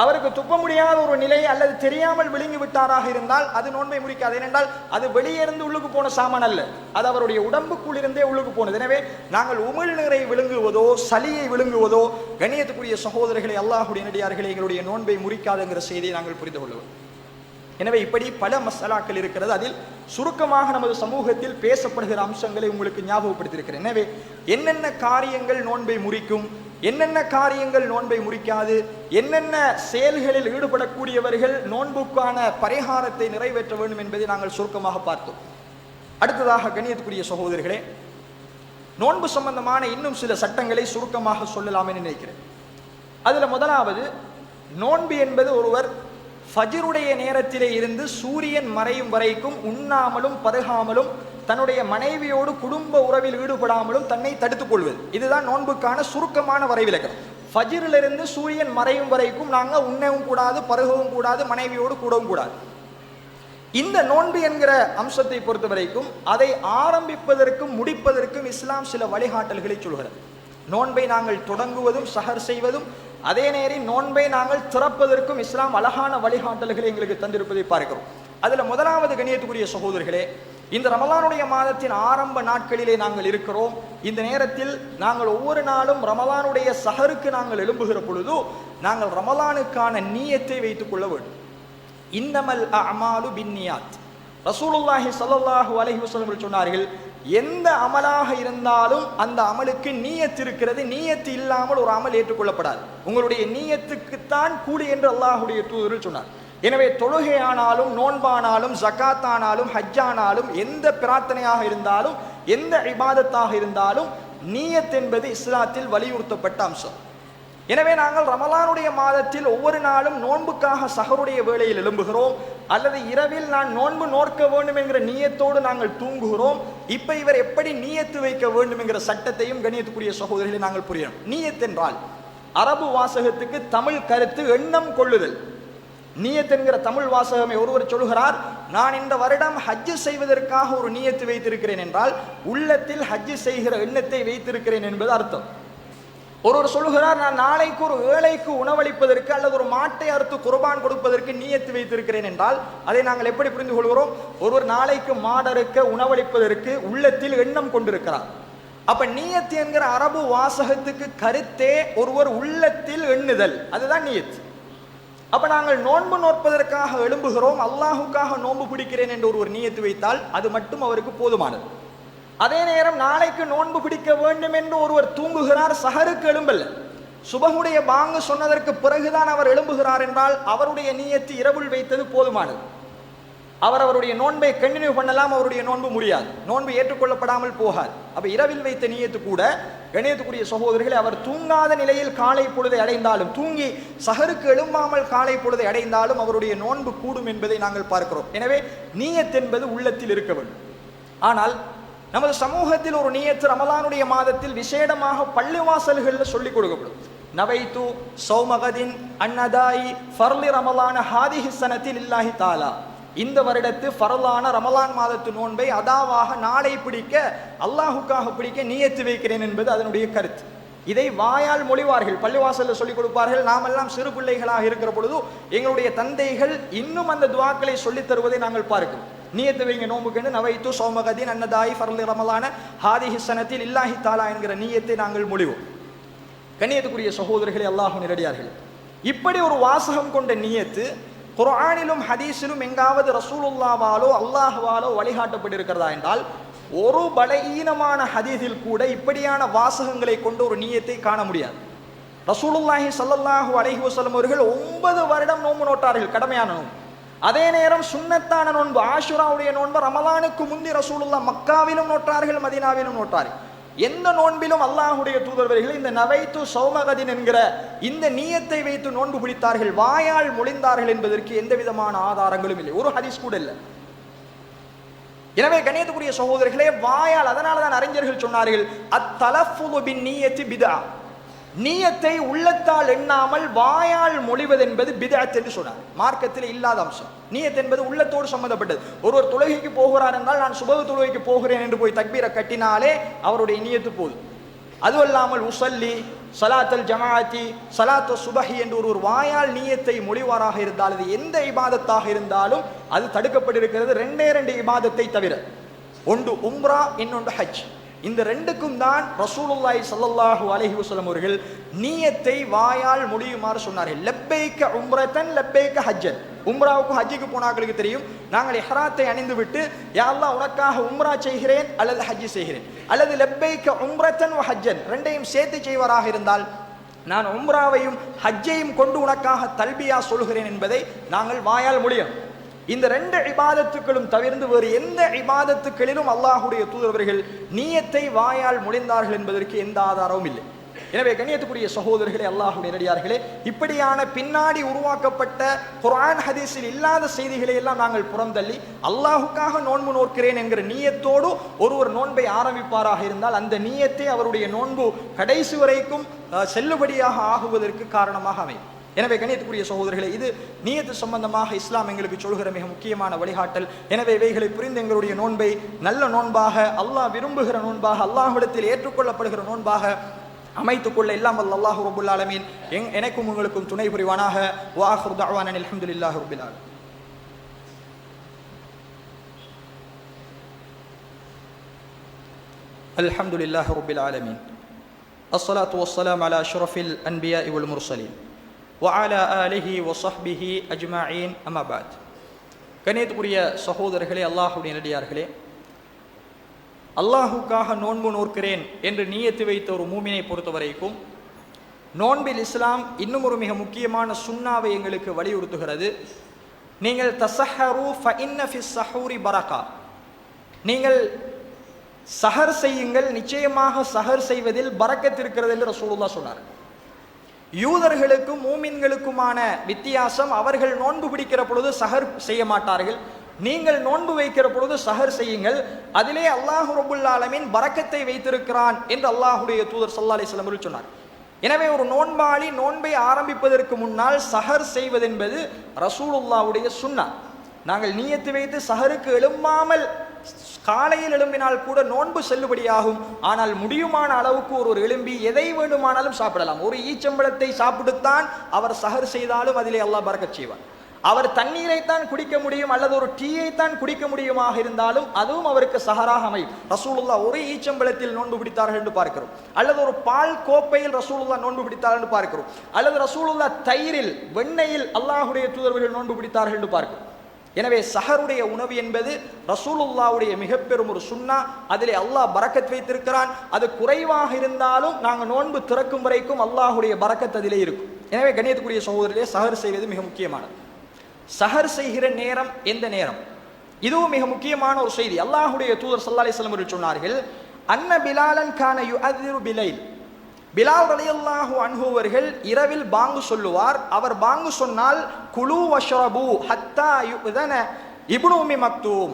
அவருக்கு துப்ப முடியாத ஒரு நிலை அல்லது தெரியாமல் விழுங்கி விட்டாராக இருந்தால் அது நோன்பை முறிக்காது. ஏனென்றால் அது வெளியே இருந்து உள்ளுக்கு போன சாமான் அல்ல, அது அவருடைய உடம்புக்குள் இருந்தே உள்ளுக்கு போனது. எனவே நாங்கள் உமிழ்நீரை விழுங்குவதோ சளியை விழுங்குவதோ கண்ணியத்துக்குரிய சகோதரர்களை, அல்லாஹ்வுடைய நடிகார்களை, எங்களுடைய நோன்பை முறிக்காதுங்கிற செய்தியை நாங்கள் புரிந்து கொள்வோம். எனவே இப்படி பல மசாலாக்கள் இருக்கிறது. அதில் சுருக்கமாக நமது சமூகத்தில் பேசப்படுகிற அம்சங்களை உங்களுக்கு ஞாபகப்படுத்தியிருக்கிறேன். எனவே என்னென்ன காரியங்கள் நோன்பை முறிக்கும், என்னென்ன காரியங்கள் நோன்பை முறிக்காது, என்னென்ன செயல்களில் ஈடுபடக்கூடியவர்கள் நோன்புக்கான பரிகாரத்தை நிறைவேற்ற வேண்டும் என்பதை நாங்கள் சுருக்கமாக பார்த்தோம். அடுத்ததாக கண்ணியத்துக்குரிய சகோதரர்களே, நோன்பு சம்பந்தமான இன்னும் சில சட்டங்களை சுருக்கமாக சொல்லலாம் என்று நினைக்கிறேன். அதில் முதலாவது, நோன்பு என்பது ஒருவர் ஃபஜ்ருடைய நேரத்திலே இருந்து சூரியன் மறையும் வரைக்கும் உண்ணாமலும் பருகாமலும் தன்னுடைய மனைவியோடு குடும்ப உறவில் ஈடுபடாமலும் தன்னை தடுத்துக் கொள்வது. இதுதான் நோன்புக்கான சுருக்கமான வரைவிலக்கணம். ஃபஜ்ரிலிருந்து சூரியன் மறையும் வரைக்கும் நாங்கள் உண்ணவும் கூடாது, பருகவும் கூடாது, மனைவியோடு கூடவும் கூடாது. இந்த நோன்பு என்கிற அம்சத்தை பொறுத்த வரைக்கும் அதை ஆரம்பிப்பதற்கும் முடிப்பதற்கும் இஸ்லாம் சில வழிகாட்டல்களை சொல்கிறது. நோன்பை நாங்கள் தொடங்குவதும் சஹர் செய்வதும், அதே நேரம் நோன்பை நாங்கள் திறப்பதற்கும் இஸ்லாம் அழகான வழிகாட்டல்களை எங்களுக்கு தந்திருப்பதை பார்க்கிறோம். அதுல முதலாவது கண்ணியத்துக்குரிய சகோதரர்களே, இந்த ரமலானுடைய மாதத்தின் ஆரம்ப நாட்களிலே நாங்கள் இருக்கிறோம். இந்த நேரத்தில் நாங்கள் ஒவ்வொரு நாளும் ரமலானுடைய சஹருக்கு நாங்கள் எழும்புகிற பொழுது நாங்கள் ரமலானுக்கான நீயத்தை வைத்துக் கொள்ள வேண்டும். இன்னமல் அமாலு பின்னியாத். ரசூலுல்லாஹி ஸல்லல்லாஹு அலைஹி வஸல்லம் சொன்னார்கள், எந்த அமலாக இருந்தாலும் அந்த அமலுக்கு நீயத்து இருக்கிறது. நீயத்து இல்லாமல் ஒரு அமல் ஏற்றுக்கொள்ளப்படாது. உங்களுடைய நீயத்துக்குத்தான் கூலி என்று அல்லாஹ்வுடைய தூதர் சொன்னார். எனவே தொழுகையானாலும், நோன்பானாலும், ஜகாத்தானாலும், ஹஜ்ஜானாலும், எந்த பிரார்த்தனையாக இருந்தாலும், எந்த இபாதத்தாக இருந்தாலும் நீயத் என்பது இஸ்லாத்தில் வலியுறுத்தப்பட்ட அம்சம். எனவே நாங்கள் ரமலானுடைய மாதத்தில் ஒவ்வொரு நாளும் நோன்புக்காக சஹருடைய வேளையில் எழும்புகிறோம், அல்லது இரவில் நான் நோன்பு நோக்க வேண்டும் என்கிற நீயத்தோடு நாங்கள் தூங்குகிறோம். இப்ப இவர் எப்படி நீயத்து வைக்க வேண்டும் என்கிற சட்டத்தையும் கண்ணியத்துக்குரிய சகோதரர்களை நாங்கள் புரியணும். நீயத் என்றால் அரபு வாசகத்துக்கு தமிழ் கருத்து எண்ணம் கொள்ளுதல். நீயத் என்கிற தமிழ் வாசகமே ஒருவர் சொல்கிறார், நான் இந்த வருடம் ஹஜ்ஜு செய்வதற்காக ஒரு நீயத்து வைத்திருக்கிறேன் என்றால் உள்ளத்தில் ஹஜ்ஜு செய்கிற எண்ணத்தை வைத்திருக்கிறேன் என்பது அர்த்தம். ஒருவர் சொல்லுகிறார், நான் நாளைக்கு ஒரு ஏழைக்கு உணவளிப்பதற்கு அல்லது ஒரு மாட்டை அறுத்து குர்பான் கொடுப்பதற்கு நீயத்து வைத்திருக்கிறேன் என்றால் அதை நாங்கள் எப்படி புரிந்து கொள்கிறோம்? ஒருவர் நாளைக்கு மாடறுக்க உணவளிப்பதற்கு உள்ளத்தில் எண்ணம் கொண்டிருக்கிறார். அப்ப நீயத் என்கிற அரபு வாசகத்துக்கு கருத்தே ஒருவர் உள்ளத்தில் எண்ணுதல், அதுதான் நீயத். அப்ப நாங்கள் நோன்பு நோற்பதற்காக எழும்புகிறோம், அல்லாஹுக்காக நோன்பு பிடிக்கிறேன் என்று ஒருவர் நீயத்து வைத்தால் அது மட்டும் அவருக்கு போதுமானது. அதே நேரம் நாளைக்கு நோன்பு பிடிக்க வேண்டும் என்று ஒருவர் தூங்குகிறார், சஹருக்கு எழும்பல்ல, சுபஹுடைய பாங்கு சொன்னதற்கு பிறகுதான் அவர் எழும்புகிறார் என்றால் அவருடைய நீயத்து இரவுள் வைத்தது போதுமானது. அவருடைய நோன்பை கண்டினியூ பண்ணலாம், அவருடைய நோன்பு முடியாது, நோன்பு ஏற்றுக்கொள்ளப்படாமல் போகாது. அப்ப இரவில் வைத்த நீயத்து கூட கண்ணியத்துக்குரிய சகோதரர்களை, அவர் தூங்காத நிலையில் காலை பொழுதை அடைந்தாலும், தூங்கி சஹருக்கு எழும்பாமல் காலை பொழுதை அடைந்தாலும் அவருடைய நோன்பு கூடும் என்பதை நாங்கள் பார்க்கிறோம். எனவே நீயத் என்பது உள்ளத்தில் இருக்க வேண்டும். ஆனால் நமது சமூகத்தில் ஒரு நீயத்து ரமலானுடைய மாதத்தில் விசேடமாக பள்ளிவாசல்களில் சொல்லிக் கொடுக்கப்படும். நவைத்து சௌமகதின் அன்னதாயி ஃபர்லி ரமலான ஹாதிஹி சனத்தில் இல்லாஹி தாலா. இந்த வருடத்து ஃபர்லான ரமலான் மாதத்து நோன்பை அதாவாக நாளை பிடிக்க, அல்லாஹுக்காக பிடிக்க நீயத்து வைக்கிறேன் என்பது அதனுடைய கருத்து. இதை வாயால் மொழிவார்கள், பள்ளிவாசலில் சொல்லிக் கொடுப்பார்கள். நாமெல்லாம் சிறு பிள்ளைகளாக இருக்கிற பொழுது எங்களுடைய தந்தைகள் இன்னும் அந்த துவாக்களை சொல்லித் தருவதை நாங்கள் பார்க்கிறோம். நீயத்து வைங்க நோம்புக்கு, நவைத்து சௌமகதின் அன்னதாயி ஃபர்லி ரமலான ஹாதிஹி சனத்தில் இல்லாஹி தாலா என்கிற நீயத்தை நாங்கள் மொழிவோம். கண்ணியத்துக்குரிய சகோதரர்களே, அல்லாஹ் நேரடியார்கள், இப்படி ஒரு வாசகம் கொண்ட நீயத்து குர்ஆனிலும் ஹதீஸிலும் எங்காவது ரசூலுல்லாவாலோ அல்லாஹ்வாலோ வழிகாட்டப்பட்டிருக்கிறதா என்றால் ஒரு பலகீனமான ஹதீஸில் கூட இப்படியான வாசகங்களை கொண்ட ஒரு நீயத்தை காண முடியாது. ரசூலுல்லாஹி ஸல்லல்லாஹு அலைஹி வஸல்லம் அவர்கள் 9 வருடம் நோன்பு நோட்டார்கள், கடமையான நோன்பு. அதே நேரம் சுன்னத்தான நோன்பு ஆஷுராவுடைய நோன்பு ரமலானுக்கு முந்தி ரசூலுல்லாஹ் மக்காவிலும் நோட்டார்கள், மதீனாவிலும் நோட்டார்கள். எந்த நோன்பிலும் அல்லாஹுடைய தூதர்வர்கள் இந்த நவைத்து சௌமகதின் என்கிற இந்த நியத்தை வைத்து நோன்பு பிடித்தார்கள், வாயால் மொழிந்தார்கள் என்பதற்கு எந்த விதமான ஆதாரங்களும் இல்லை, ஒரு ஹதீஸ் கூட இல்லை. எனவே கண்ணியத்துக்குரிய சகோதரர்களே, வாயால், அதனாலதான் அறிஞர்கள் சொன்னார்கள் அத்தலஃபுது பின் நிய்யத்தி பித்ஆ, நியத்தை உள்ளத்தால் எண்ணாமல் வாயால் மொழிவது என்பது பித்அத் என்று சொன்னார். மார்க்கத்தில் இல்லாத அம்சம். நியத் என்பது உள்ளத்தோடு சம்பந்தப்பட்டது. ஒருவர் தொழுகைக்கு போகிறார் என்றால் நான் சுபஹ் தொழுகைக்கு போகிறேன் என்று போய் தக்பீரை கட்டினாலே அவருடைய நியத்து போதும். அதுவல்லாமல் உசல்லி, சலாத்தல் ஜமாஅத்தி, சலாத்து சுபஹி என்று ஒரு வாயால் நியத்தை மொழிவாராக இருந்தால் அது எந்த இபாதத்தாக இருந்தாலும் அது தடுக்கப்பட்டிருக்கிறது. ரெண்டு இபாதத்தை தவிர, ஒன்று உம்ரா, இன்னொன்று ஹஜ். இந்த ரெண்டுக்கும் தான் ரசூலுல்லாஹி ஸல்லல்லாஹு அலைஹி வஸல்லம் அவர்கள் நியத்தை வாயால் முடியுமாறு சொன்னார்கள். லப்பைக உம்ரத்தன் லப்பைக ஹஜ்ஜன். உம்ராவுக்கு ஹஜ்ஜுக்கு போனாக்களுக்கு தெரியும், நாங்கள் இஹ்ராத்தை அணிந்து விட்டு யா அல்லாஹ் உனக்காக உம்ரா செய்கிறேன் அல்லது ஹஜ் செய்கிறேன், அல்லது லப்பைக உம்ரத்தன் வ ஹஜ்ஜன் ரெண்டையும் சேர்த்து செய்வராக இருந்தால் நான் உம்ராவையும் ஹஜ்ஜையும் கொண்டு உனக்காக தல்பியா சொல்கிறேன் என்பதை நாங்கள் வாயால் முடியும். இந்த ரெண்டு இபாதத்துக்களும் தவிர்த்து வேறு எந்த இபாதத்துக்களிலும் அல்லாஹுடைய தூதரவர்கள் நியத்தை வாயால் மொழிந்தார்கள் என்பதற்கு எந்த ஆதாரமும் இல்லை. எனவே கண்ணியத்துக்குரிய சகோதரர்களே, அல்லாஹுடைய நடிகார்களே, இப்படியான பின்னாடி உருவாக்கப்பட்ட குர்ஆன் ஹதீஸில் இல்லாத செய்திகளை எல்லாம் நாங்கள் புறந்தள்ளி அல்லாஹுக்காக நோன்பு நோக்கிறேன் என்கிற நியத்தோடு ஒருவர் நோன்பை ஆரம்பிப்பாராக இருந்தால் அந்த நியத்தை அவருடைய நோன்பு கடைசி வரைக்கும் செல்லுபடியாக ஆகுவதற்கு காரணமாக அமையும். எனவே கண்ணியத்துக்குரிய சகோதரர்களே, இது நியத்து சம்பந்தமாக இஸ்லாம் எங்களுக்கு சொல்கிற மிக முக்கியமான வழிகாட்டல். எனவே இவைகளை புரிந்து எங்களுடைய நோன்பை நல்ல நோன்பாக, அல்லாஹ் விரும்புகிற நோன்பாக, அல்லாஹ்விடத்தில் ஏற்றுக்கொள்ளப்படுகிற நோன்பாக அமைத்துக் கொள்ள எல்லாம் வல்ல அல்லாஹ் ரப்பல் ஆலமீன் எனக்கும் உங்களுக்கும் துணை புரிவானாக. வ ஆகிரு தஅவானா அல்ஹம்துலில்லாஹி ரப்பில் ஆலமீன். அல்ஹம்துலில்லாஹி ரப்பில் ஆலமீன். அஸ்ஸலாத்து வஸ்ஸலாமு அலா அஷ்ரஃபில் அன்பியா வல் முர்சலீன் வஅலா ஆலிஹி வஸஹ்பிஹி அஜ்மஈன். அம்மா பஅத். கண்ணியத்துக்குரிய சகோதரர்களே, அல்லாஹ்வுடைய நடிகார்களே, அல்லாஹுக்காக நோன்பு நோக்கிறேன் என்று நியத்து வைத்த ஒரு மூமினை பொறுத்த வரைக்கும் நோன்பில் இஸ்லாம் இன்னும் ஒரு மிக முக்கியமான சுன்னாவை எங்களுக்கு வலியுறுத்துகிறது. நீங்கள் தஸஹரு ஃபஇன்ன ஃபிஸ் ஸஹூரி பரகா, நீங்கள் சஹர் செய்யுங்கள், நிச்சயமாக சஹர் செய்வதில் பரக்கத் இருக்கிறது என்று ரசூலுல்லாஹ் சொன்னார். யூதர்களுக்கும் மூமின்களுக்குமான வித்தியாசம், அவர்கள் நோன்பு பிடிக்கிற பொழுது சஹர் செய்ய மாட்டார்கள், நீங்கள் நோன்பு வைக்கிற பொழுது சஹர் செய்யுங்கள், அதிலே அல்லாஹ் ரப்பல் ஆலமீன் பரக்கத்தை வைத்திருக்கிறான் என்று அல்லாஹுடைய தூதர் ஸல்லல்லாஹு அலைஹி வஸல்லம் அவர்கள் சொன்னார். எனவே ஒரு நோன்பாளி நோன்பை ஆரம்பிப்பதற்கு முன்னால் சஹர் செய்வது என்பது ரசூலுல்லாஹ்வுடைய சுன்னா. நாங்கள் நியத்து வைத்து சஹருக்கு எழும்பாமல் காலையில் எழும்பினால் கூட நோன்பு செல்லுபடியாகும். ஆனால் முடியுமான அளவுக்கு ஒரு எழும்பி எதை வேண்டுமானாலும் சாப்பிடலாம். ஒரு ஈச்சம்பழத்தை சாப்பிட்டுத்தான் அவர் சஹர் செய்தாலும் அதிலே அல்லாஹ் பரக்கத் செய்வார். அவர் தண்ணீரைத்தான் குடிக்க முடியும் அல்லது ஒரு டீயைத்தான் குடிக்க முடியுமாக இருந்தாலும் அதுவும் அவருக்கு சஹராக அமையும். ரசூலுல்லாஹ் ஒரு ஈச்சம்பழத்தில் நோன்பு பிடித்தார்கள் என்று பார்க்கிறோம், அல்லது ஒரு பால் கோப்பையில் ரசூலுல்லாஹ் நோன்பு பிடித்தார்கள் என்று பார்க்கிறோம், அல்லது ரசூலுல்லாஹ் தயிரில் வெண்ணெயில் அல்லாஹுடைய தூதர்கள் நோன்பு பிடித்தார்கள் என்று பார்க்கிறோம். எனவே சஹருடைய உணவு என்பது ரசூலுல்லாஹ்வுடைய மிக பெரும் ஒரு சுன்னா. அதிலே அல்லாஹ் பரக்கத் வைத்திருக்கிறான். அது குறைவாக இருந்தாலும் நாங்கள் நோன்பு திறக்கும் வரைக்கும் அல்லாஹுடைய பரக்கத் அதிலே இருக்கும். எனவே கண்ணியத்துக்குரிய சகோதரர்களே, சஹர் செய்வது மிக முக்கியமானது. சஹர் செய்கிற நேரம் எந்த நேரம், இதுவும் மிக முக்கியமான ஒரு செய்தி. அல்லாஹுடைய தூதர் ஸல்லல்லாஹு அலைஹி வஸல்லம் அவர்கள் சொன்னார்கள், அன்ன பிலாலன் கான யுஅذிரு பிலைல், பிலால் ரலியல்லாஹு அன்ஹு அவர்கள் இரவில் பாங்கு சொல்லுவார். அவர் பாங்கு சொன்னால் குலு வஷ்ரபு ஹத்தா யுதன இப்னு உம்மி மக்தூம்,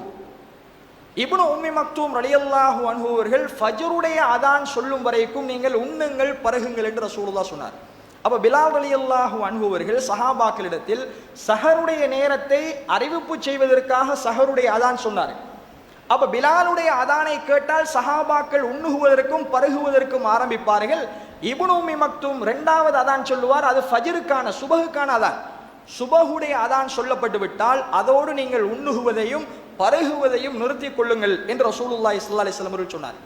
இப்னு உம்மி மக்தூம் ரலியல்லாஹு அன்ஹு அவர்கள் ஃபஜ்ருடைய அதான் சொல்லும் வரைக்கும் நீங்கள் உண்ணுங்கள் பருகுங்கள் என்று ரசூலுல்லாஹ் சொன்னார். அப்ப பிலால் ரலியல்லாஹு அன்ஹு அவர்கள் சஹாபாக்களிடத்தில் சஹருடைய நேரத்தை அறிவிப்பு செய்வதற்காக சஹருடைய அதான் சொன்னார். அப்ப பிலாலுடைய அதானை கேட்டால் சஹாபாக்கள் உண்ணுகுவதற்கும் பருகுவதற்கும் ஆரம்பிப்பார்கள். இப்னு உம்மி மக்தூம் இரண்டாவது அதான் சொல்லுவார், அது ஃபஜ்ருக்கான சுபஹுக்கான அதான். சுபஹுடைய அதான் சொல்லப்பட்டு விட்டால் அதோடு நீங்கள் உண்ணுகுவதையும் பருகுவதையும் நிறுத்திக் கொள்ளுங்கள் என்று ரசூலுல்லாஹி ஸல்லல்லாஹு அலைஹி வஸல்லம் சொன்னார்.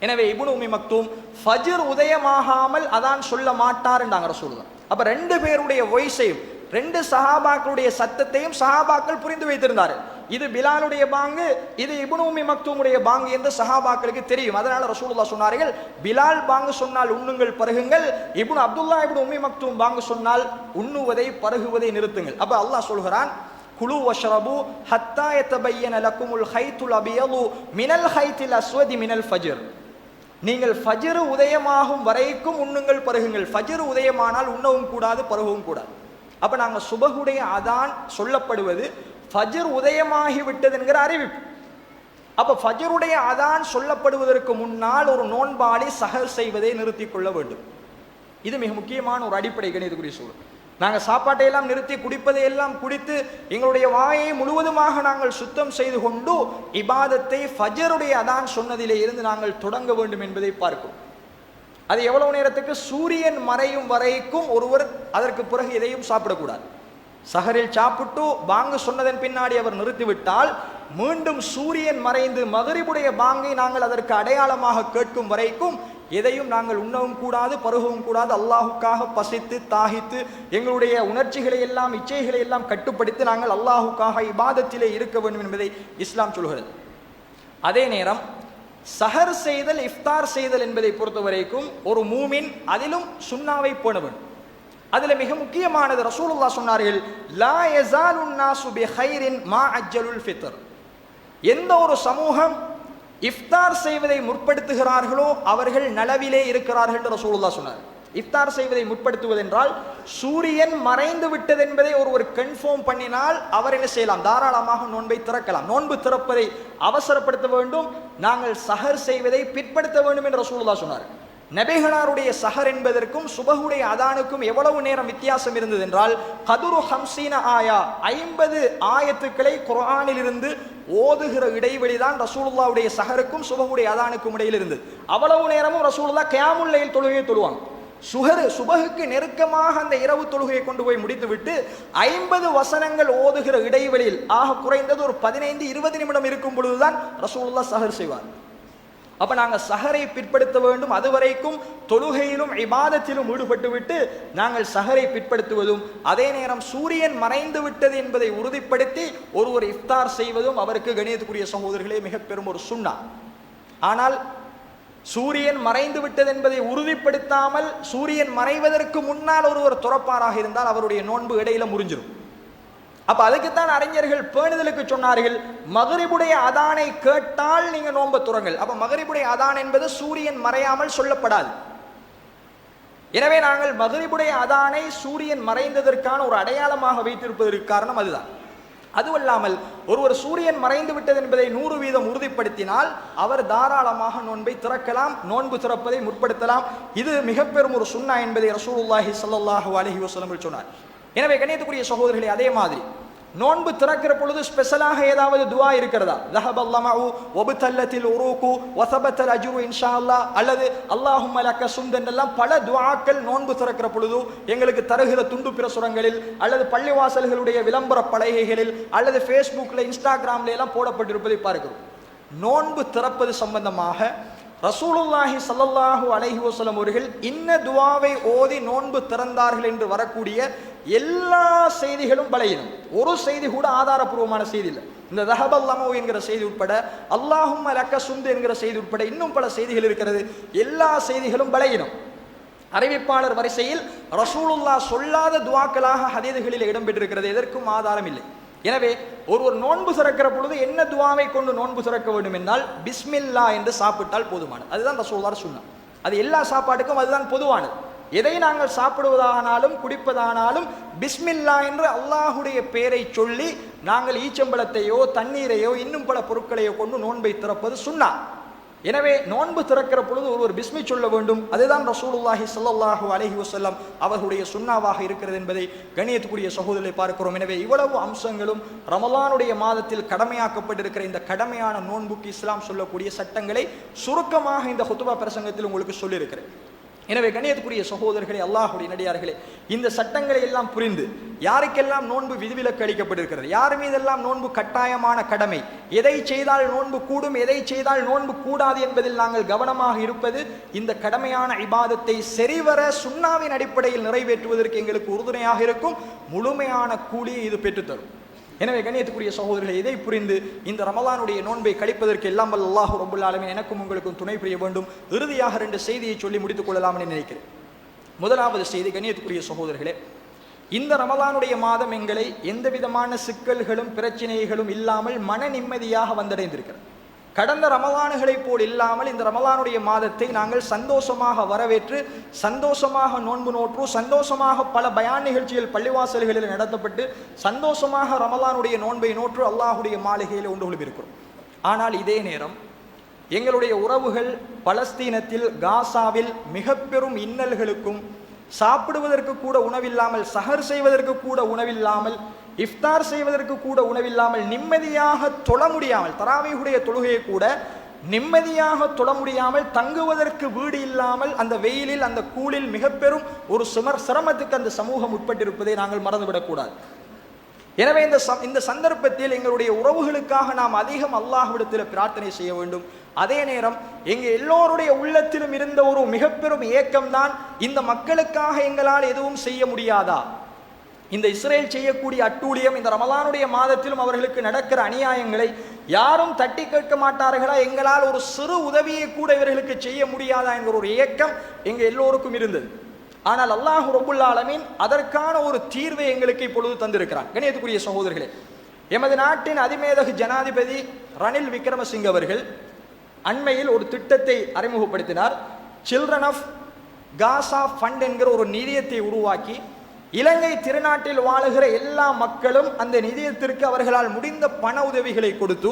எனவே இப்னு உம்மி மக்தூம் ஃபஜ்ர் உதயமாகாமல் அதான் சொல்ல மாட்டார் என்றாங்க ரசூலுல்லாஹ். அப்ப ரெண்டு பேருடைய வாய்ஸையும், ரெண்டு சஹாபாக்களுடைய சத்தத்தையும் சஹாபாக்கள் புரிந்து வைத்திருந்தார்கள். இது பிலாலுடைய பாங்கு, இது இப்னு உம்மி மக்தூமுடைய பாங்கு என்று சஹாபாக்களுக்கு தெரியும். அதனால ரசூலுல்லாஹ் சொன்னார்கள், பிலால் பாங்கு சொன்னால் உண்ணுங்கள் பருகுங்கள், இப்னு உம்மி மக்தூம் பாங்கு சொன்னால் உண்ணுவதை பருகுவதை நிறுத்துங்கள். அப்ப அல்லாஹ் சொல்கிறான், குலு வஷ்ரபு ஹத்தா யதபையன லக்குமுல் ஹைத்துல் அபியது மினல் ஹைத்தில் அஸ்வதி மினல் ஃபஜ்ர். நீங்கள் ஃபஜ்ர் உதயமாகும் வரைக்கும் உண்ணுங்கள் பருகுங்கள். ஃபஜ்ர் உதயமானால் உண்ணவும் கூடாது பருகவும் கூடாது. அப்ப நாங்க சுபஹுடைய அதான் சொல்லப்படுவது ஃபஜ்ர் உதயமாகி விட்டது என்கிற அறிவிப்பு. அப்ப ஃபஜ்ருடைய அதான் சொல்லப்படுவதற்கு முன்னால் ஒரு நோன்பாளி சஹர் செய்வதை நிறுத்திக் கொள்ள வேண்டும். இது மிக முக்கியமான ஒரு அடிப்படை கணிதக்குரிய சூழல். நாங்கள் சாப்பாட்டை எல்லாம் நிறுத்தி குடிப்பதை எல்லாம் குடித்து எங்களுடைய வாயை முழுவதுமாக நாங்கள் சுத்தம் செய்து கொண்டு இபாதத்தை ஃபஜ்ருடைய அதான் சொன்னதிலே இருந்து நாங்கள் தொடங்க வேண்டும் என்பதை பார்க்கிறோம். அது எவ்வளவு நேரத்துக்கு? சூரியன் மறையும் வரைக்கும் ஒருவர் அதற்கு பிறகு எதையும் சாப்பிடக்கூடாது. சஹரில் சாப்பிட்டு பாங்கு சொன்னதன் பின்னாடி அவர் நிறுத்திவிட்டால் மீண்டும் சூரியன் மறைந்து மகரிபுடைய பாங்கை நாங்கள் அதற்கு அடையாளமாக கேட்கும் வரைக்கும் எதையும் நாங்கள் உண்ணவும் கூடாது பருகவும் கூடாது. அல்லாஹுக்காக பசித்து தாகித்து எங்களுடைய உணர்ச்சிகளை எல்லாம் இச்சைகளை எல்லாம் கட்டுப்படுத்தி நாங்கள் அல்லாஹுக்காக இபாதத்திலே இருக்க வேண்டும் என்பதை இஸ்லாம் சொல்கிறது. அதே நேரம் சஹர் செய்தல் இஃப்தார் செய்தல் என்பதை பொறுத்த வரைக்கும் ஒரு மூமின் அதிலும் சுன்னாவை பேண வேண்டும். அதுல மிக முக்கியமானது ரசூலுல்லாஹ் சொன்னார்கள், லா யஸாலுன் நாசு பிஹைரின் மா அஜ்ஜலுல் ஃபித்ர். எந்த ஒரு சமூகம் இஃப்தார் செய்வதை முற்படுத்துகிறார்களோ அவர்கள் நலவிலே இருக்கிறார்கள் என்று ரசூலுல்லாஹ் சொன்னார். இஃப்தார் செய்வதை முற்படுத்துவது என்றால் சூரியன் மறைந்து விட்டது என்பதை ஒருவர் கன்ஃபார்ம் பண்ணினால் அவர் என்ன செய்யலாம்? தாராளமாக நோன்பை திறக்கலாம். நோன்பு திறப்பதை அவசரப்படுத்த வேண்டும், நாங்கள் சஹர் செய்வதை பிற்படுத்த வேண்டும் என்று ரசூலுல்லாஹ் சொன்னார். நபிகளாருடைய சஹர் என்பதற்கும் சுபஹுடைய அதானுக்கும் எவ்வளவு நேரம் வித்தியாசம் இருந்தது என்றால் கதுரு ஹம்சீன ஆயா, 50 ஆயத்துக்களை குர்ஆனில் இருந்து ஓதுகிற இடைவெளி தான் ரசூலுல்லாஹ்வுடைய சஹருக்கும் சுபஹுடைய அதானுக்கும் இடையில் இருந்தது. அவ்வளவு நேரமும் ரசூலுல்லாஹ் கியாமுல் லைல் தொழுகையை தொழுவாங்க. சுபஹுக்கு நெருக்கமாக அந்த இரவு தொழுகையை கொண்டு போய் முடித்துவிட்டு 50 வசனங்கள் ஓதுகிற இடைவெளியில் ஆக குறைந்தது ஒரு 15-20 நிமிடம் இருக்கும் பொழுதுதான் ரசூலுல்லாஹ் சஹர் செய்வார். அப்ப நாங்க சஹரை பிற்படுத்த வேண்டும். அதுவரைக்கும் தொழுகையிலும் இபாதத்திலும் ஈடுபட்டு விட்டு நாங்கள் சஹரை பிற்படுத்துவதும், அதே நேரம் சூரியன் மறைந்து விட்டது என்பதை உறுதிப்படுத்தி ஒருவர் இஃப்தார் செய்வதும் அவருக்கு கணியத்துக்குரிய சகோதரர்களே மிக பெரும் ஒரு சுன்னா. ஆனால் சூரியன் மறைந்து விட்டது என்பதை உறுதிப்படுத்தாமல் சூரியன் மறைவதற்கு முன்னால் ஒருவர் துறப்பாராக இருந்தால் அவருடைய நோன்பு இடையில முறிஞ்சிடும். அப்ப அதுக்குத்தான் அறிஞர்கள் பேணுதலுக்கு சொன்னார்கள், மகரிபுடைய அதானை கேட்டால் நீங்க நோன்பு துறங்கள். அப்ப மகரிபுடைய அதான் என்பது சூரியன் மறையாமல் சொல்லப்படாது. எனவே நாங்கள் மகரிபுடைய அதானை சூரியன் மறைந்ததற்கான ஒரு அடையாளமாக வைத்திருப்பதற்கு காரணம் அதுதான். அதுவல்லாமல் ஒருவர் சூரியன் மறைந்து விட்டது என்பதை 100% உறுதிப்படுத்தினால் அவர் தாராளமாக நோன்பை திறக்கலாம், நோன்பு திறப்பதை முற்படுத்தலாம். இது மிக பெரும் ஒரு சுன்னா என்பதை ரசூலுல்லாஹி ஸல்லல்லாஹு அலைஹி வஸல்லம் சொன்னார். எனவே கண்ணியத்துக்குரிய சகோதரர்களே, அதே மாதிரி நோன்பு திறக்கிற பொழுது ஸ்பெஷலாக ஏதாவது துஆ இருக்கிறதா? ذهبالظمأ وابتلت العروق وثبت الأجر إن شاء الله அல்லது اللهم لك الحمد எல்லாம் பல துஆக்கள் நோன்பு திறக்கிற பொழுது எங்களுக்கு தருகிற துண்டு பிரசுரங்களில் அல்லது பள்ளிவாசல்களுடைய விளம்பர பலகைகளில் அல்லது ஃபேஸ்புக்ல இன்ஸ்டாகிராம்ல எல்லாம் போடப்பட்டிருப்பதை பார்க்கிறோம். நோன்பு திறப்பது சம்பந்தமாக ரசூலுல்லாஹி ஸல்லல்லாஹு அலைஹி வஸல்லம் அவர்கள் இன்ன துஆவை ஓதி நோன்பு திறந்தார்கள் என்று வரக்கூடிய எல்லா செய்திகளும் பலகீனம். ஒரு செய்தி கூட ஆதாரபூர்வமான செய்தி இல்லை. இந்த ذهبالظمأ என்கிற செய்தி உட்பட அல்லாஹும்ம லக்க சும்து என்கிற செய்தி உட்பட இன்னும் பல செய்திகள் இருக்கிறது. எல்லா செய்திகளும் பலகீனம். அறிவிப்பாளர் வரிசையில் ரசூலுல்லாஹ் சொல்லாத துஆக்களாக ஹதீதுகளில் இடம்பெற்றிருக்கிறது. எதற்கும் ஆதாரம் இல்லை. எனவே ஒருவர் நோன்பு திறக்கிற பொழுது என்ன துஆவை கொண்டு நோன்பு திறக்க வேண்டும் என்றால் பிஸ்மில்லா என்று சாப்பிட்டால் போதுமானது. அதுதான் ரசூலுல்லாஹ் சொன்னார். அது எல்லா சாப்பாட்டுக்கும் அதுதான் பொதுவானது. எதை நாங்கள் சாப்பிடுவதானாலும் குடிப்பதானாலும் பிஸ்மில்லா என்று அல்லாஹுடைய பெயரை சொல்லி நாங்கள் ஈச்சம்பழத்தையோ தண்ணீரையோ இன்னும் பல பொருட்களையோ கொண்டு நோன்பை திறப்பது சுன்னா. எனவே நோன்பு திறக்கிற பொழுது ஒருவர் பிஸ்மி சொல்ல வேண்டும். அதுதான் ரசூலுல்லாஹி ஸல்லல்லாஹு அலைஹி வஸல்லம் அவர்களுடைய சுன்னாவாக இருக்கிறது என்பதை கண்ணியத்துக்குரிய சகோதரரை பார்க்கிறோம். எனவே இவ்வளவு அம்சங்களும் ரமலானுடைய மாதத்தில் கடமையாக்கப்பட்டிருக்கிற இந்த கடமையான நோன்புக்கு இஸ்லாம் சொல்லக்கூடிய சட்டங்களை சுருக்கமாக இந்த ஹுத்பா பிரசங்கத்தில் உங்களுக்கு சொல்லியிருக்கிறேன். எனவே கண்ணியத்துக்குரிய சகோதரர்களே, அல்லாஹ்வுடைய நடிகார்களே, இந்த சட்டங்களை எல்லாம் புரிந்து யாருக்கெல்லாம் நோன்பு விதிவிலக்கு அளிக்கப்பட்டிருக்கிறது, யார் மீதெல்லாம் நோன்பு கட்டாயமான கடமை, எதை செய்தால் நோன்பு கூடும், எதை செய்தால் நோன்பு கூடாது என்பதில் நாங்கள் கவனமாக இருப்பது இந்த கடமையான இபாதத்தை சரிவர சுன்னாவின் அடிப்படையில் நிறைவேற்றுவதற்கு எங்களுக்கு உறுதுணையாக இருக்கும். முழுமையான கூலியை இது பெற்றுத்தரும். எனவே கண்ணியத்துக்குரிய சகோதரர்களை, இதை புரிந்து இந்த ரமலானுடைய நோன்பை கழிப்பதற்கு எல்லாம் வல்ல அல்லாஹ் ரப்பல் ஆலமீன் எனக்கும் உங்களுக்கும் துணை புரிய வேண்டும். இறுதியாக 2 செய்தியை சொல்லி முடித்துக் கொள்ளலாம் என்று நினைக்கிறேன். முதலாவது செய்தி, கண்ணியத்துக்குரிய சகோதரர்களே, இந்த ரமலானுடைய மாதம் எங்களை எந்த விதமான சிக்கல்களும் பிரச்சனைகளும் இல்லாமல் மன நிம்மதியாக வந்தடைந்திருக்கிறது. கடந்த ரமலானுகளை போல் இல்லாமல் இந்த ரமலானுடைய மாதத்தை நாங்கள் சந்தோஷமாக வரவேற்று சந்தோஷமாக நோன்பு நோற்று சந்தோஷமாக பல பயான் நிகழ்ச்சிகள் பள்ளிவாசல்களில் நடத்தப்பட்டு சந்தோஷமாக ரமலானுடைய நோன்பை நோற்று அல்லாஹுடைய மாளிகையில் ஒன்று கொள்கிறோம். ஆனால் இதே நேரம் எங்களுடைய உறவுகள் பலஸ்தீனத்தில் காசாவில் மிக பெரும் இன்னல்களுக்கும் சாப்பிடுவதற்கு கூட உணவில்லாமல் சஹர் செய்வதற்கு கூட உணவில்லாமல் இஃப்தார் செய்வதற்கு கூட உணவில்லாமல் நிம்மதியாக தொழ முடியாமல் தராவீஹுடைய தொழுகையை கூட நிம்மதியாக தொழ முடியாமல் தங்குவதற்கு வீடு இல்லாமல் அந்த வெயிலில் அந்த கூலில் மிக பெரும் ஒரு சிரமத்துக்கு அந்த சமூகம் உட்பட்டிருப்பதை நாங்கள் மறந்துவிடக்கூடாது. எனவே இந்த சந்தர்ப்பத்தில் எங்களுடைய உறவுகளுக்காக நாம் அதிகம் அல்லாஹ்விடத்தில் பிரார்த்தனை செய்ய வேண்டும். அதே நேரம் எங்க எல்லோருடைய உள்ளத்திலும் இருந்த ஒரு மிக பெரும் ஏக்கம்தான், இந்த மக்களுக்காக எங்களால் எதுவும் செய்ய முடியாதா? இந்த இஸ்ரேல் செய்யக்கூடிய அட்டூழியம், இந்த ரமலானுடைய மாதத்திலும் அவர்களுக்கு நடக்கிற அநியாயங்களை யாரும் தட்டி கேட்க மாட்டார்களா? எங்களால் ஒரு சிறு உதவியை கூட இவர்களுக்கு செய்ய முடியாதா என்கிற ஒரு ஏக்கம் எங்க எல்லோருக்கும் இருந்தது. ஆனால் அல்லாஹ் ரப்புல் ஆலமீன் அதற்கான ஒரு தீர்வை எங்களுக்கு இப்பொழுது தந்திருக்கிறான். கண்ணியத்துக்குரிய சகோதரர்களே, எமது நாட்டின் அதிமேதகு ஜனாதிபதி ரணில் விக்ரமசிங்க அவர்கள் அண்மையில் ஒரு திட்டத்தை அறிமுகப்படுத்தினார். சில்ட்ரன் ஆஃப் காசா ஃபண்ட் என்கிற ஒரு நிதியத்தை உருவாக்கி இலங்கை திருநாட்டில் வாழுகிற எல்லா மக்களும் அந்த நிதியத்திற்கு அவர்களால் முடிந்த பண உதவிகளை கொடுத்து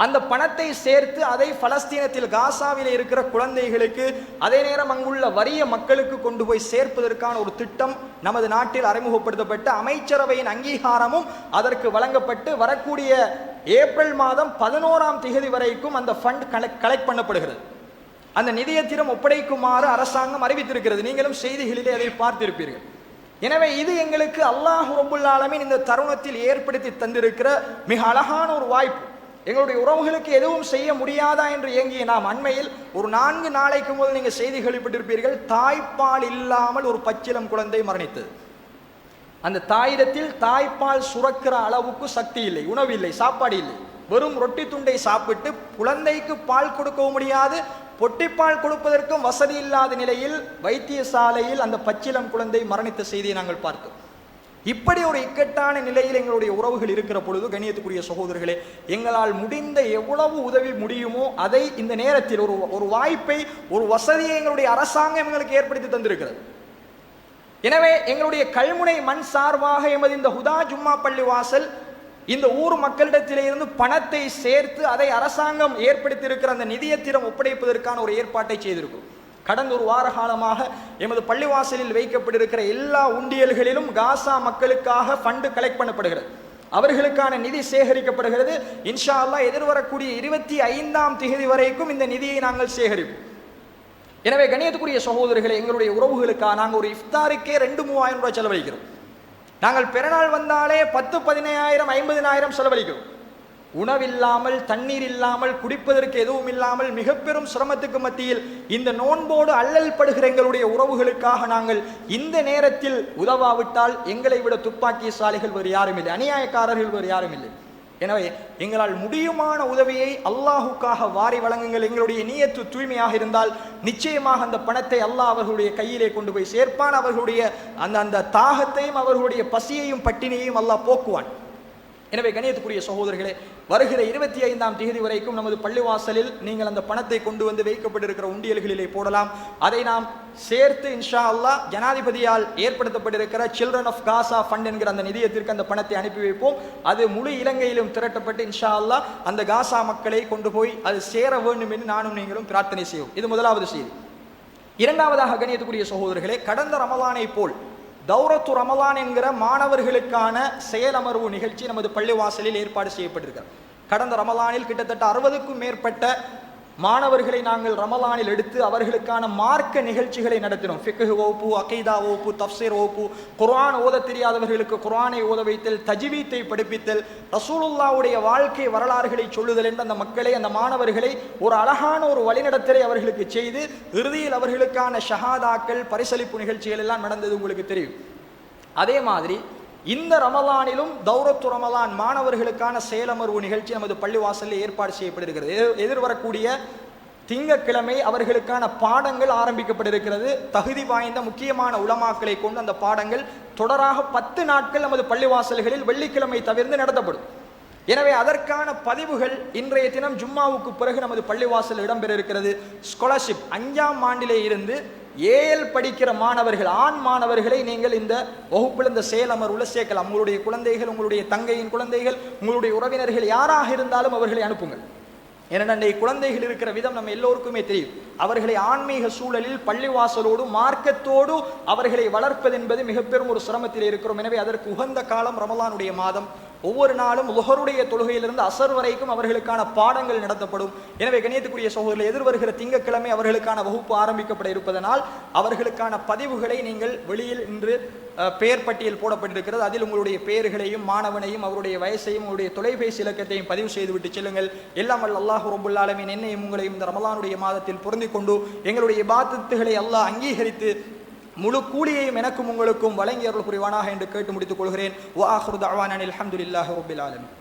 அந்த பணத்தை சேர்த்து அதை பலஸ்தீனத்தில் காசாவில் இருக்கிற குழந்தைகளுக்கு அதே நேரம் அங்குள்ள வறிய மக்களுக்கு கொண்டு போய் சேர்ப்பதற்கான ஒரு திட்டம் நமது நாட்டில் அறிமுகப்படுத்தப்பட்டு அமைச்சரவையின் அங்கீகாரமும் அதற்கு வழங்கப்பட்டு வரக்கூடிய ஏப்ரல் மாதம் 11ஆம் தேதி வரைக்கும் அந்த ஃபண்ட் கலெக்ட் பண்ணப்படுகிறது. அந்த நிதியத்திடம் ஒப்படைக்குமாறு அரசாங்கம் அறிவித்திருக்கிறது. நீங்களும் செய்திகளிலே அதை பார்த்திருப்பீர்கள். எனவே இது எங்களுக்கு அல்லாஹ் ரப்புல் ஆலமீன் இந்த தருணத்தில் ஏற்படுத்தி தந்திருக்கிற மிக அழகான ஒரு வாய்ப்பு. எங்களுடைய உறவுகளுக்கு எதுவும் செய்ய முடியாதா என்று ஏங்கிய நாம் அண்மையில் ஒரு 4 நாளைக்கு முதல் நீங்கள் செய்தி கேள்விப்பட்டிருப்பீர்கள், தாய்ப்பால் இல்லாமல் ஒரு பச்சிளம் குழந்தை மரணித்தது. அந்த தாயிடத்தில் தாய்ப்பால் சுரக்கிற அளவுக்கு சக்தி இல்லை, உணவு இல்லை, சாப்பாடு இல்லை. வெறும் ரொட்டி துண்டை சாப்பிட்டு குழந்தைக்கு பால் கொடுக்கவும் முடியாது, பொட்டிப்பால் கொடுப்பதற்கும் வசதி இல்லாத நிலையில் வைத்தியசாலையில் அந்த பச்சிளம் குழந்தை மரணித்த செய்தியை நாங்கள் பார்த்தோம். இப்படி ஒரு இக்கட்டான நிலையில் எங்களுடைய உறவுகள் இருக்கிற பொழுது கண்ணியத்துக்குரிய சகோதரர்களே, எங்களால் முடிந்த எவ்வளவு உதவி முடியுமோ அதை இந்த நேரத்தில் ஒரு வாய்ப்பை, ஒரு வசதியை எங்களுடைய அரசாங்கம் எங்களுக்கு ஏற்படுத்தி தந்திருக்கிறது. எனவே எங்களுடைய கல்முனை மண் சார்பாக எமது இந்த ஹுதா ஜும்மா பள்ளி வாசல் இந்த ஊர் மக்களிடத்திலே இருந்து பணத்தை சேர்த்து அதை அரசாங்கம் ஏற்படுத்தி இருக்கிற அந்த நிதியத்திடம் ஒப்படைப்பதற்கான ஒரு ஏற்பாட்டை செய்திருக்கும். கடந்த ஒரு வார காலமாக எமது பள்ளிவாசலில் வைக்கப்பட்டிருக்கிற எல்லா உண்டியல்களிலும் காசா மக்களுக்காக ஃபண்டு கலெக்ட் பண்ணப்படுகிறது, அவர்களுக்கான நிதி சேகரிக்கப்படுகிறது. இன்ஷா அல்லாஹ் எதிர்வரக்கூடிய 25ஆம் தேதி வரைக்கும் இந்த நிதியை நாங்கள் சேகரிப்போம். எனவே கண்ணியத்துக்குரிய சகோதரர்களை, எங்களுடைய உறவுகளுக்காக நாங்கள் ஒரு இஃப்தாருக்கே 2-3 ரூபாய் செலவழிக்கிறோம். நாங்கள் பிறநாள் வந்தாலே 10-15,000 50,000 செலவழிக்கிறோம். உணவில்லாமல், தண்ணீர் இல்லாமல், குடிப்பதற்கு எதுவும் இல்லாமல் மிக பெரும் சிரமத்துக்கு மத்தியில் இந்த நோன்போடு அல்லல் படுகிற எங்களுடைய உறவுகளுக்காக நாங்கள் இந்த நேரத்தில் உதவாவிட்டால் எங்களை விட துப்பாக்கியசாலிகள் வேறு யாரும் இல்லை, அநியாயக்காரர்கள் வேறு யாரும் இல்லை. எனவே எங்களால் முடியுமான உதவியை அல்லாஹுக்காக வாரி வழங்குங்கள். எங்களுடைய நியத்து தூய்மையாக இருந்தால் நிச்சயமாக அந்த பணத்தை அல்லாஹ் அவர்களுடைய கையிலே கொண்டு போய் சேர்ப்பான். அவர்களுடைய அந்த தாகத்தையும் அவர்களுடைய பசியையும் பட்டினியையும் அல்லாஹ் போக்குவான். எனவே கண்ணியத்துக்குரிய சகோதரர்களே, வருகிற 25ஆம் தேதி வரைக்கும் நமது பள்ளிவாசலில் நீங்கள் அந்த பணத்தை கொண்டு வந்து வைக்கப்பட்டிருக்கிற உண்டியல்களிலே போடலாம். அதை நாம் சேர்த்து இன்ஷா அல்லாஹ் ஜனாதிபதியால் ஏற்படுத்தப்பட்டிருக்கிற சில்ட்ரன் ஆஃப் காசா ஃபண்ட் என்கிற அந்த நிதியத்திற்கு அந்த பணத்தை அனுப்பி வைப்போம். அது முழு இலங்கையிலும் திரட்டப்பட்டு இன்ஷா அல்லாஹ் அந்த காசா மக்களை கொண்டு போய் அது சேர வேண்டும் என்று நானும் நீங்களும் பிரார்த்தனை செய்வோம். இது முதலாவது செய்தி. இரண்டாவதாக கண்ணியத்துக்குரிய சகோதரர்களே, கடந்த ரமலானை போல் தௌரத்து ரமலான் என்கிற மாணவர்களுக்கான செயலமர்வு நிகழ்ச்சி நமது பள்ளிவாசலில் ஏற்பாடு செய்யப்பட்டிருக்கிறது. கடந்த ரமலானில் கிட்டத்தட்ட 60க்கும் மேற்பட்ட மாணவர்களை நாங்கள் ரமலானில் எடுத்து அவர்களுக்கான மார்க்க நிகழ்ச்சிகளை நடத்தினோம். ஃபிக்ஹ் வகுப்பு, அகீதா வகுப்பு, தஃப்சீர் வகுப்பு, குர்ஆன் ஓத தெரியாதவர்களுக்கு குர்ஆனை ஓத வைத்தல், தஜ்வீத்தை படிப்பித்தல், ரசூலுல்லாஹ்வுடைய வாழ்க்கை வரலாறுகளை சொல்லுதல் என்ற அந்த மக்களை, அந்த மாணவர்களை ஒரு அழகான ஒரு வழிநடத்தலை அவர்களுக்கு செய்து இறுதியில் அவர்களுக்கான ஷஹாதாக்கள், பரிசளிப்பு நிகழ்ச்சிகள் எல்லாம் நடந்தது உங்களுக்கு தெரியும். அதே மாதிரி இந்த ரமலானிலும் தௌரத்து ரமலான் மாணவர்களுக்கான செயலமர்வு நிகழ்ச்சி நமது பள்ளிவாசலில் ஏற்பாடு செய்யப்பட்டிருக்கிறது. எதிர்வரக்கூடிய திங்கட்கிழமை அவர்களுக்கான பாடங்கள் ஆரம்பிக்கப்பட்டிருக்கிறது. தகுதி வாய்ந்த முக்கியமான உலமாக்களை கொண்டு அந்த பாடங்கள் தொடராக 10 நாட்கள் நமது பள்ளிவாசல்களில் வெள்ளிக்கிழமை தவிர்த்து நடத்தப்படும். எனவே அதற்கான பதிவுகள் இன்றைய தினம் ஜும்மாவுக்கு பிறகு நமது பள்ளிவாசல் இடம்பெற இருக்கிறது. ஸ்காலர்ஷிப் 5ஆம் ஆண்டிலே இருந்து ஏஎல் படிக்கிற மாணவர்கள், ஆண் மாணவர்களை நீங்கள் இந்த வகுப்பில் இந்த செயலமர்வுல சேர்க்கலாம். உங்களுடைய குழந்தைகள், உங்களுடைய தங்கையின் குழந்தைகள், உங்களுடைய உறவினர்கள் யாராக இருந்தாலும் அவர்களை அனுப்புங்கள். ஏனென்றால் குழந்தைகள் இருக்கிற விதம் நம்ம எல்லோருக்குமே தெரியும். அவர்களை ஆன்மீக சூழலில் பள்ளிவாசலோடு மார்க்கத்தோடு அவர்களை வளர்ப்பது என்பது மிக பெரும் ஒரு சிரமத்தில் இருக்கிறோம். எனவே அதற்கு உகந்த காலம் ரமலானுடைய மாதம். ஒவ்வொரு நாளும் லுஹருடைய தொழுகையிலிருந்து அசர் வரைக்கும் அவர்களுக்கான பாடங்கள் நடத்தப்படும். எனவே கணியத்துக்குரிய சகோதரர்கள், எதிர்வருகிற திங்கட்கிழமை அவர்களுக்கான வகுப்பு ஆரம்பிக்கப்பட இருப்பதனால் அவர்களுக்கான பதிவுகளை நீங்கள் வெளியில் இன்று பெயர் பட்டியல் போடப்பட்டிருக்கிறது. அதில் உங்களுடைய பெயர்களையும் மாணவனையும் அவருடைய வயசையும் உங்களுடைய தொலைபேசி இலக்கத்தையும் பதிவு செய்துவிட்டு செல்லுங்கள். எல்லாம் வல்ல அல்லாஹ் ரப்புல் ஆலமீன் என்னையும் உங்களையும் இந்த ரமலானுடைய மாதத்தில் பொருந்திக் கொண்டு எங்களுடைய இபாதத்துகளை அல்லாஹ் அங்கீகரித்து முழு கூலியையும் எனக்கும் உங்களுக்கும் வழங்கி அருள் புரிவானாக என்று கேட்டு முடித்துக் கொள்கிறேன். வ ஆகிரு தஅவானா அல்ஹம்துலில்லாஹி ரப்பில் ஆலமீன்.